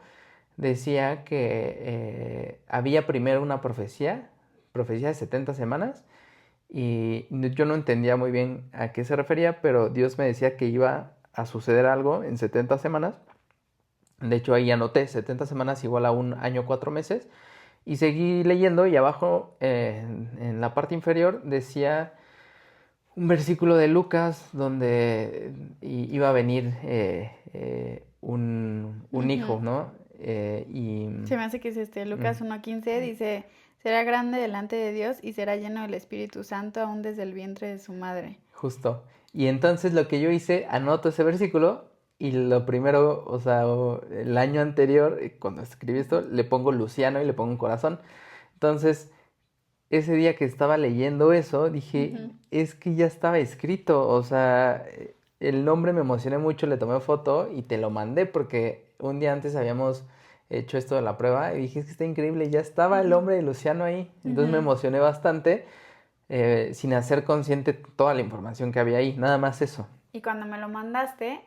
decía que había primero una profecía de 70 semanas, y yo no entendía muy bien a qué se refería, pero Dios me decía que iba a suceder algo en 70 semanas. De hecho, ahí anoté 70 semanas igual a un año 4 meses. Y seguí leyendo y abajo, en la parte inferior, decía un versículo de Lucas donde iba a venir un hijo, ujú. ¿no? Se me hace que es Lucas 1:15 dice, será grande delante de Dios y será lleno del Espíritu Santo aún desde el vientre de su madre. Justo. Y entonces lo que yo hice, anoto ese versículo y lo primero, o sea, el año anterior, cuando escribí esto, le pongo Luciano y le pongo un corazón. Entonces, ese día que estaba leyendo eso, dije, Ujú, es que ya estaba escrito, o sea, el nombre me emocioné mucho, le tomé foto y te lo mandé porque un día antes habíamos hecho esto de la prueba y dije, es que está increíble, ya estaba el ujú, nombre de Luciano ahí. Entonces me ujú. emocioné bastante, sin hacer consciente toda la información que había ahí, nada más eso. Y cuando me lo mandaste,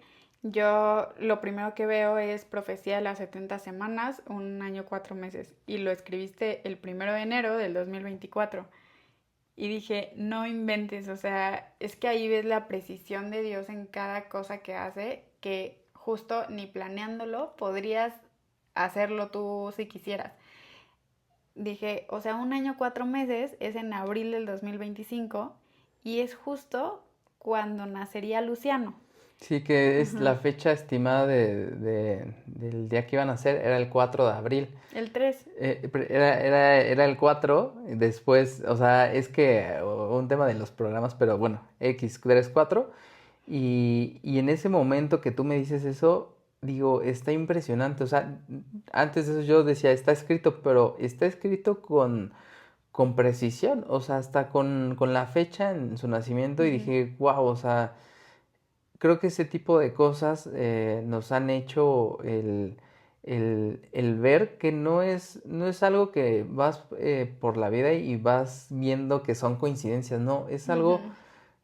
yo lo primero que veo es Profecía de las 70 semanas, un año 4 meses. Y lo escribiste el 1 de enero del 2024. Y dije, no inventes, o sea, es que ahí ves la precisión de Dios en cada cosa que hace, que justo ni planeándolo podrías hacerlo tú si quisieras. Dije, o sea, un año 4 meses es en abril del 2025 y es justo cuando nacería Luciano. Sí, que es Ajá. la fecha estimada del día que iban a hacer, era el 4 de abril. El 3. Era el 4 después, o sea, es que un tema de los programas, pero bueno, X, 3 4. Y en ese momento que tú me dices eso, digo, está impresionante. O sea, antes de eso yo decía, está escrito, pero está escrito con precisión, o sea, hasta con la fecha en su nacimiento. Y Ujú, dije, wow, o sea, creo que ese tipo de cosas nos han hecho el ver que no es algo que vas por la vida y vas viendo que son coincidencias, no, es algo ujú,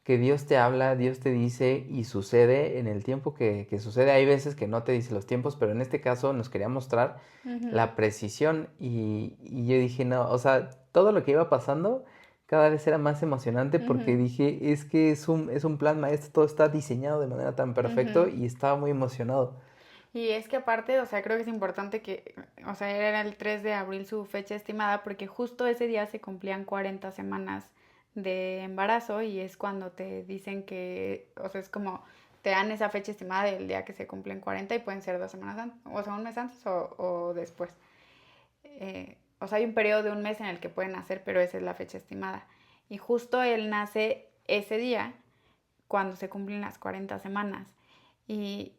que Dios te habla, Dios te dice y sucede en el tiempo que sucede. Hay veces que no te dice los tiempos, pero en este caso nos quería mostrar ujú, la precisión y yo dije, no, o sea, todo lo que iba pasando cada vez era más emocionante porque ujú, dije, es que es un plan maestro, todo está diseñado de manera tan perfecto ujú. y estaba muy emocionado. Y es que aparte, o sea, creo que es importante que, o sea, era el 3 de abril su fecha estimada porque justo ese día se cumplían 40 semanas de embarazo y es cuando te dicen que, o sea, es como te dan esa fecha estimada del día que se cumplen 40 y pueden ser 2 semanas antes, o sea, un mes antes o después. O sea, hay un periodo de un mes en el que pueden nacer, pero esa es la fecha estimada. Y justo él nace ese día cuando se cumplen las 40 semanas. Y,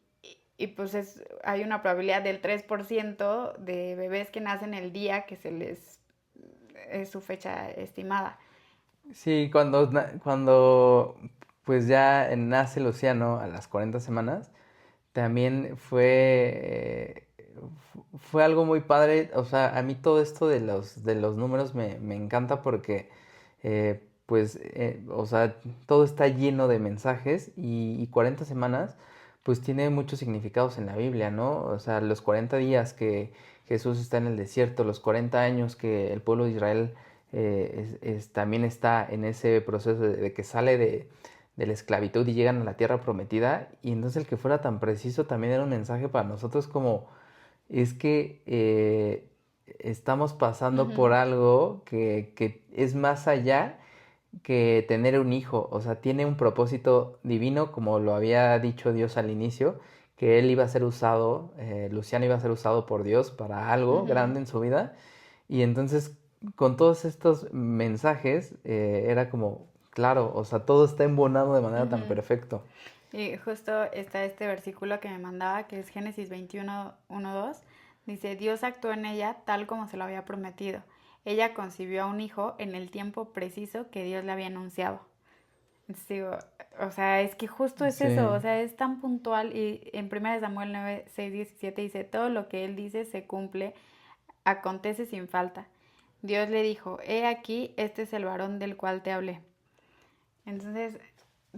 y pues hay una probabilidad del 3% de bebés que nacen el día que se les es su fecha estimada. Sí, cuando pues ya nace Luciano a las 40 semanas, también fue algo muy padre. O sea, a mí todo esto de los números me encanta porque, o sea, todo está lleno de mensajes y 40 semanas, pues tiene muchos significados en la Biblia, ¿no? O sea, los 40 días que Jesús está en el desierto, los 40 años que el pueblo de Israel también está en ese proceso de que sale de la esclavitud y llegan a la tierra prometida. Y entonces el que fuera tan preciso también era un mensaje para nosotros como es que estamos pasando por Ujú, algo que es más allá que tener un hijo. O sea, tiene un propósito divino, como lo había dicho Dios al inicio, que él iba a ser usado, Luciano iba a ser usado por Dios para algo ujú, grande en su vida. Y entonces, con todos estos mensajes, era como, claro, o sea, todo está embonado de manera tan ujú. perfecto. Y justo está este versículo que me mandaba, que es Génesis 21, 1, 2. Dice, Dios actuó en ella tal como se lo había prometido. Ella concibió a un hijo en el tiempo preciso que Dios le había anunciado. Entonces digo, o sea, es que justo es eso, Sí. o sea, es tan puntual y en 1 Samuel 9 6 17 dice, todo lo que él dice se cumple, acontece sin falta. Dios le dijo, he aquí, este es el varón del cual te hablé. Entonces,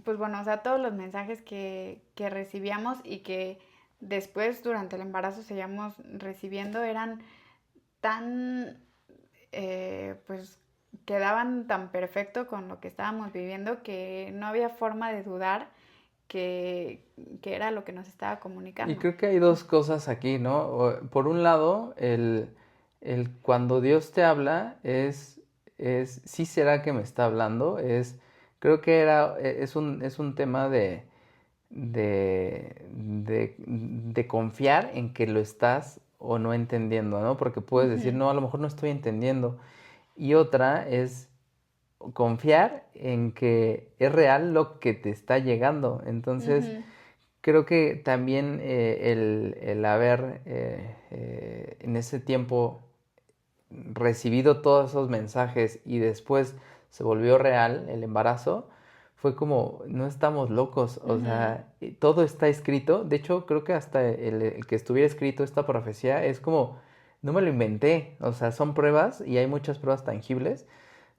pues bueno, o sea, todos los mensajes que recibíamos y que después durante el embarazo seguíamos recibiendo eran tan, pues quedaban tan perfecto con lo que estábamos viviendo que no había forma de dudar que, que era lo que nos estaba Y comunicando. creo que hay dos cosas aquí, ¿no? Por un lado, el cuando Dios te habla sí será que me está hablando, creo que es un tema de confiar en que lo estás o no entendiendo, ¿no? Porque puedes decir, Ujú, no, a lo mejor no estoy entendiendo. Y otra es confiar en que es real lo que te está llegando. Entonces, ujú, creo que también el haber en ese tiempo recibido todos esos mensajes y después se volvió real el embarazo, fue como, no estamos locos, o ujú, sea, todo está escrito. De hecho, creo que hasta el que estuviera escrito esta profecía es como, no me lo inventé, o sea, son pruebas y hay muchas pruebas tangibles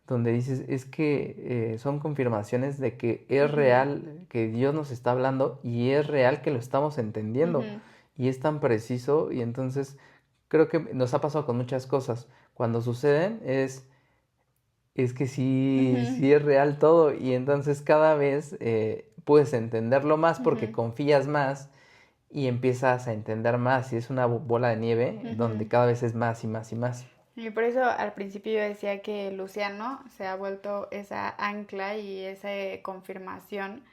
donde dices, es que son confirmaciones de que es ujú, real, que Dios nos está hablando y es real que lo estamos entendiendo ujú, y es tan preciso. Y entonces creo que nos ha pasado con muchas cosas. Cuando suceden es que sí, ujú, sí es real todo y entonces cada vez puedes entenderlo más porque ujú, confías más y empiezas a entender más y es una bola de nieve donde ujú. cada vez es más y más y más. Y por eso al principio yo decía que Luciano se ha vuelto esa ancla y esa confirmación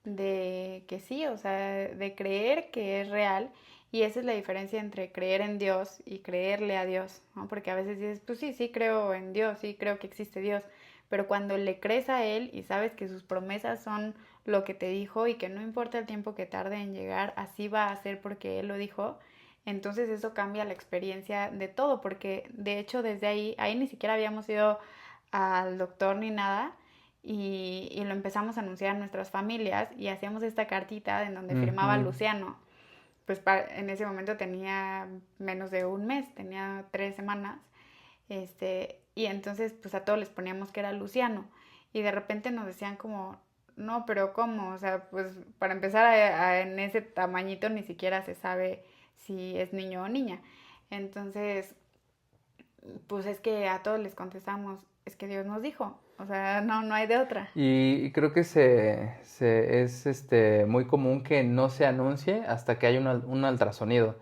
de que sí, o sea, de creer que es real. Y esa es la diferencia entre creer en Dios y creerle a Dios, ¿no? Porque a veces dices, pues sí, sí creo en Dios, sí creo que existe Dios, pero cuando le crees a Él y sabes que sus promesas son lo que te dijo y que no importa el tiempo que tarde en llegar, así va a ser porque Él lo dijo, entonces eso cambia la experiencia de todo, porque de hecho desde ahí ni siquiera habíamos ido al doctor ni nada, y lo empezamos a anunciar a nuestras familias y hacíamos esta cartita en donde firmaba Ujú. Luciano. Pues en ese momento tenía menos de un mes, tenía 3 semanas, y entonces pues a todos les poníamos que era Luciano y de repente nos decían como, no, pero ¿cómo? O sea, pues para empezar en ese tamañito ni siquiera se sabe si es niño o niña. Entonces, pues es que a todos les contestamos, es que Dios nos dijo, o sea, no, no hay de otra. Y creo que es muy común que no se anuncie hasta que hay un ultrasonido,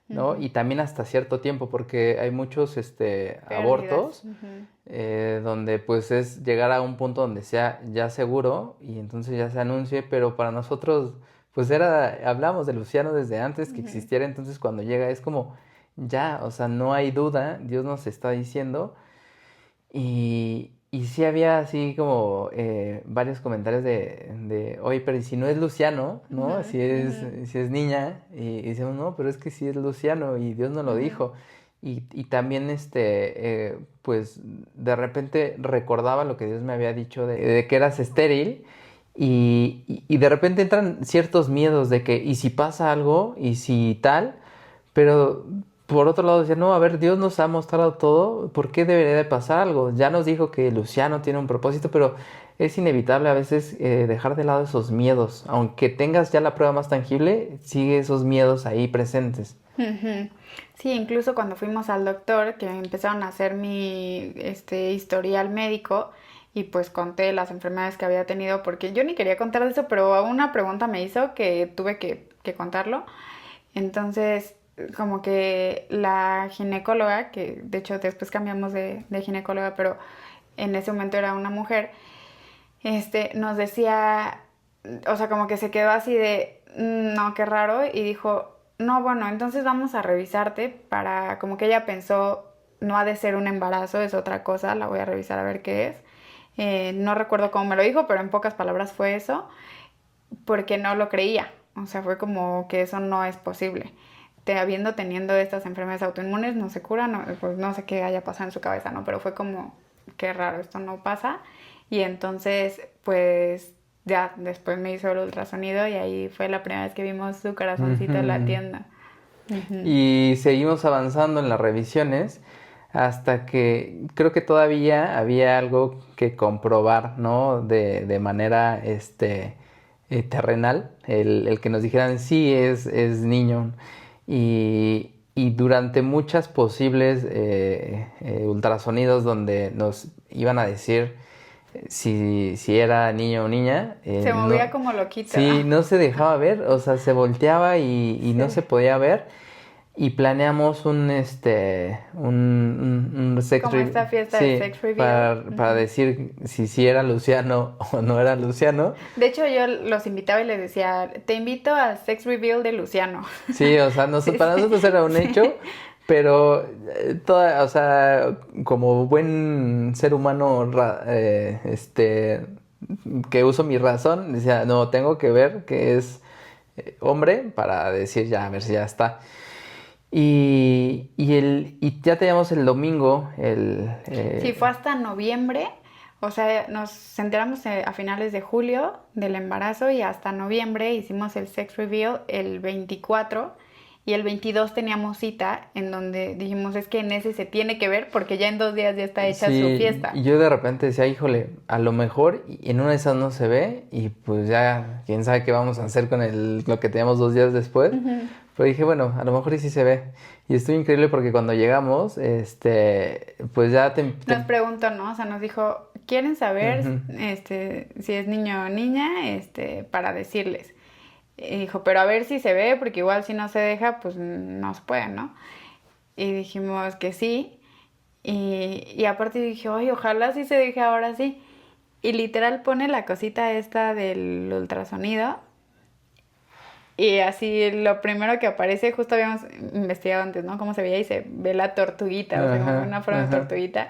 ¿no? Ujú. Y también hasta cierto tiempo, porque hay muchos Pérdidas. abortos Ujú, donde pues es llegar a un punto donde sea ya seguro y entonces ya se anuncie, pero para nosotros pues hablamos de Luciano desde antes que ujú, existiera, entonces cuando llega es como ya, o sea, no hay duda, Dios nos está diciendo. Y sí había así como varios comentarios oye, pero ¿y si no es Luciano, ¿no? ujú, ujú, Si es niña, y decimos, no, pero es que sí es Luciano y Dios nos lo ujú, dijo. Y también, pues, de repente recordaba lo que Dios me había dicho de que eras estéril y de repente entran ciertos miedos de que, ¿y si pasa algo? ¿Y si tal? Pero por otro lado decía, no, a ver, Dios nos ha mostrado todo, ¿por qué debería de pasar algo? Ya nos dijo que Luciano tiene un propósito, pero es inevitable a veces dejar de lado esos miedos. Aunque tengas ya la prueba más tangible, sigue esos miedos ahí presentes. Ujú. Sí, incluso cuando fuimos al doctor, que empezaron a hacer mi historial médico y pues conté las enfermedades que había tenido, porque yo ni quería contar de eso, pero una pregunta me hizo que tuve que contarlo. Entonces, como que la ginecóloga, que de hecho después cambiamos de ginecóloga, pero en ese momento era una mujer, nos decía, o sea, como que se quedó así de, no, qué raro, y dijo, no, bueno, entonces vamos a revisarte para, como que ella pensó, no ha de ser un embarazo, es otra cosa, la voy a revisar a ver qué es. No recuerdo cómo me lo dijo, pero en pocas palabras fue eso, porque no lo creía, o sea, fue como que eso no es posible. Habiendo teniendo estas enfermedades autoinmunes, no se curan, no, pues no sé qué haya pasado en su cabeza, ¿no? Pero fue como, qué raro, esto no pasa. Y entonces, pues ya después me hizo el ultrasonido y ahí fue la primera vez que vimos su corazoncito en la Ujú. tienda. Ujú. Y seguimos avanzando en las revisiones hasta que creo que todavía había algo que comprobar, ¿no? De manera terrenal, el que nos dijeran sí es niño. Y durante muchas posibles ultrasonidos donde nos iban a decir si era niño o niña, Se movía no, como loquito. sí, no se dejaba ver, o sea, se volteaba y no se Sí. podía ver. Y planeamos un sex Como esta fiesta de sí, sex reveal. para Ujú. decir si era Luciano o no era Luciano. De hecho, yo los invitaba y les decía, te invito al sex reveal de Luciano. Sí, o sea, Sí, para sí. nosotros era un Sí. hecho, pero o sea, como buen ser humano, que uso mi razón, decía, no, tengo que ver que es hombre para decir ya, a ver si ya está. Y ya teníamos el domingo, Sí, fue hasta noviembre, o sea, nos enteramos a finales de julio del embarazo y hasta noviembre hicimos el sex reveal el 24 y el 22 teníamos cita en donde dijimos es que en ese se tiene que ver porque ya en 2 días ya está hecha su sí, fiesta. y yo de repente decía, híjole, a lo mejor en una de esas no se ve y pues ya, quién sabe qué vamos a hacer con lo que teníamos 2 días después. Ujú. Pero dije, bueno, a lo mejor y sí se ve. Y estuvo increíble porque cuando llegamos, pues ya Nos preguntó, ¿no? O sea, nos dijo, ¿quieren saber ujú. si es niño o niña? Para decirles. Y dijo, pero a ver si se ve, porque igual si no se deja, pues no se puede, ¿no? Y dijimos que sí. Y aparte dije, oye, ojalá sí se deje ahora sí. Y literal pone la cosita esta del ultrasonido. Y así lo primero que aparece, justo habíamos investigado antes, ¿no? Cómo se veía y se ve la tortuguita, o sea, como Ajá, una forma de ajá. tortuguita.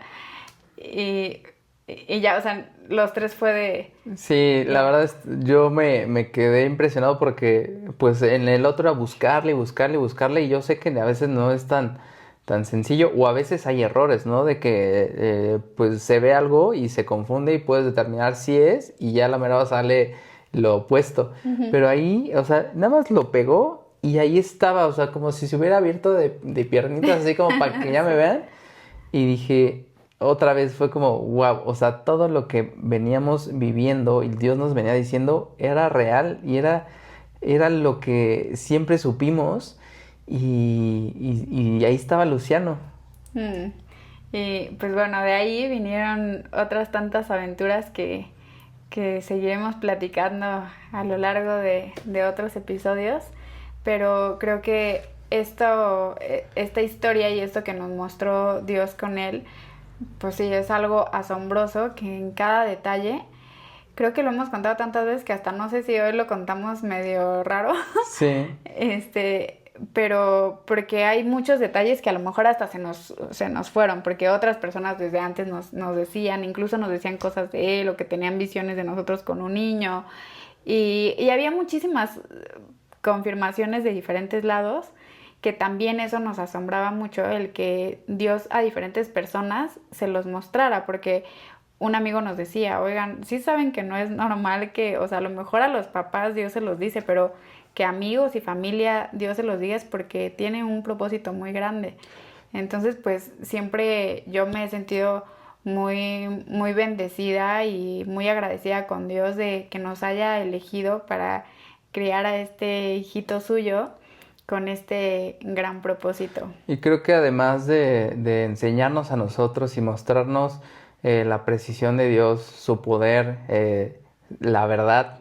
Y, y ya, o sea, los tres fue de... Sí, la Ya. verdad yo me quedé impresionado porque pues en el otro era buscarle, buscarle, buscarle y yo sé que a veces no es tan sencillo o a veces hay errores, ¿no? De que pues se ve algo y se confunde y puedes determinar si es y ya a la mera hora sale lo opuesto. Ujú. Pero ahí, o sea, nada más lo pegó y ahí estaba, o sea, como si se hubiera abierto de piernitas así como para que ya me Sí. vean. Y dije, otra vez fue como, wow, o sea, todo lo que veníamos viviendo y Dios nos venía diciendo era real y era lo que siempre supimos y ahí estaba Luciano. Mm. Y pues bueno, de ahí vinieron otras tantas aventuras que seguiremos platicando a lo largo de otros episodios, pero creo que esta historia y esto que nos mostró Dios con él, pues sí, es algo asombroso que en cada detalle, creo que lo hemos contado tantas veces que hasta no sé si hoy lo contamos medio raro, Sí, pero porque hay muchos detalles que a lo mejor hasta se nos fueron, porque otras personas desde antes nos decían, incluso nos decían cosas de él o que tenían visiones de nosotros con un niño, y había muchísimas confirmaciones de diferentes lados, que también eso nos asombraba mucho, el que Dios a diferentes personas se los mostrara, porque un amigo nos decía, oigan, sí saben que no es normal que, o sea, a lo mejor a los papás Dios se los dice, pero que amigos y familia Dios se los diga es porque tiene un propósito muy grande. Entonces, pues siempre yo me he sentido muy bendecida y muy agradecida con Dios de que nos haya elegido para criar a este hijito suyo con este gran propósito. Y creo que además de enseñarnos a nosotros y mostrarnos la precisión de Dios, su poder, la verdad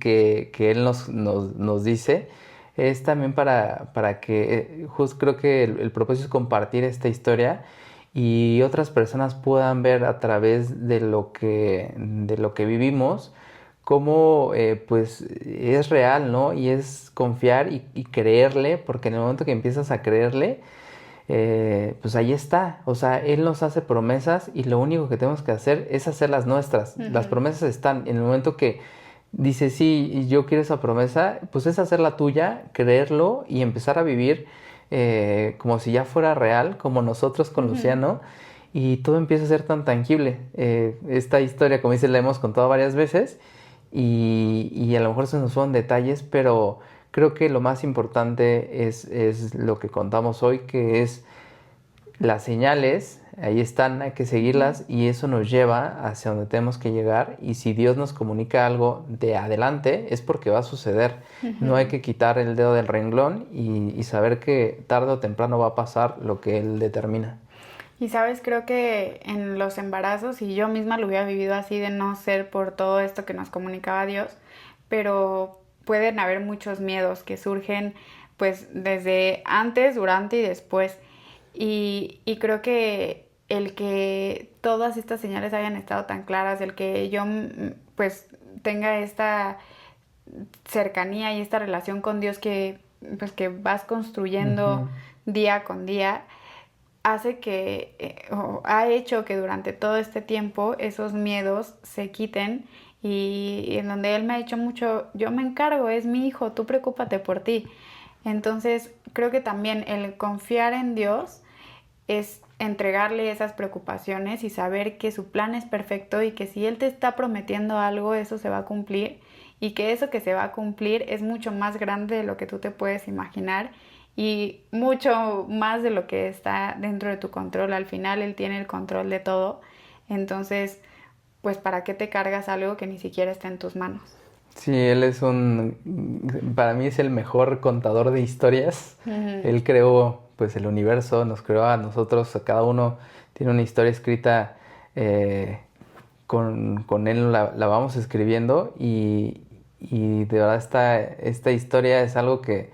que Él nos dice, es también para que, justo creo que el propósito es compartir esta historia y otras personas puedan ver a través de lo que vivimos cómo pues es real, ¿no? Y es confiar y creerle, porque en el momento que empiezas a creerle, pues ahí está. O sea, Él nos hace promesas y lo único que tenemos que hacer es hacer las nuestras. Las promesas están. En el momento que dices, sí, yo quiero esa promesa, pues es hacer la tuya, creerlo y empezar a vivir como si ya fuera real, como nosotros con Luciano. Y todo empieza a ser tan tangible. Esta historia, como dices, la hemos contado varias veces y a lo mejor se nos fueron detalles, pero creo que lo más importante es lo que contamos hoy, que es las señales, ahí están, hay que seguirlas y eso nos lleva hacia donde tenemos que llegar y si Dios nos comunica algo de adelante es porque va a suceder. No hay que quitar el dedo del renglón y saber que tarde o temprano va a pasar lo que Él determina. Y sabes, creo que en los embarazos, y yo misma lo hubiera vivido así de no ser por todo esto que nos comunicaba Dios, pero pueden haber muchos miedos que surgen pues desde antes, durante y después. Y creo que el que todas estas señales hayan estado tan claras, el que yo pues tenga esta cercanía y esta relación con Dios que pues que vas construyendo día con día, hace que, o ha hecho que durante todo este tiempo esos miedos se quiten y en donde Él me ha dicho mucho, yo me encargo, es mi hijo, tú preocúpate por ti. Entonces creo que también el confiar en Dios es entregarle esas preocupaciones y saber que su plan es perfecto y que si Él te está prometiendo algo, eso se va a cumplir y que eso que se va a cumplir es mucho más grande de lo que tú te puedes imaginar y mucho más de lo que está dentro de tu control. Al final Él tiene el control de todo, entonces pues ¿para qué te cargas algo que ni siquiera está en tus manos? Sí, Él es para mí es el mejor contador de historias. Él creó pues el universo, nos creó a nosotros, a cada uno tiene una historia escrita, con Él la vamos escribiendo y de verdad esta historia es algo que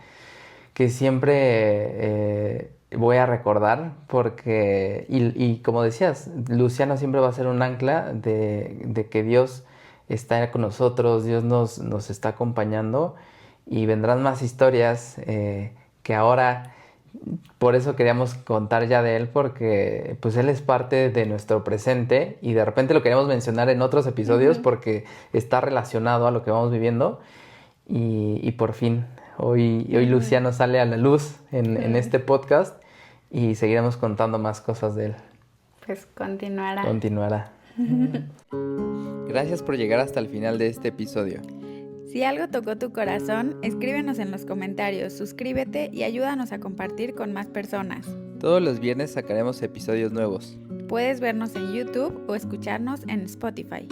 siempre voy a recordar porque, y como decías, Luciano siempre va a ser un ancla de que Dios está con nosotros, Dios nos está acompañando y vendrán más historias que ahora, por eso queríamos contar ya de Él, porque pues Él es parte de nuestro presente y de repente lo queríamos mencionar en otros episodios porque está relacionado a lo que vamos viviendo y por fin, hoy Luciano sale a la luz en este podcast y seguiremos contando más cosas de Él. Pues continuará. Continuará. Gracias por llegar hasta el final de este episodio. Si algo tocó tu corazón, escríbenos en los comentarios, suscríbete y ayúdanos a compartir con más personas. Todos los viernes sacaremos episodios nuevos. Puedes vernos en YouTube o escucharnos en Spotify.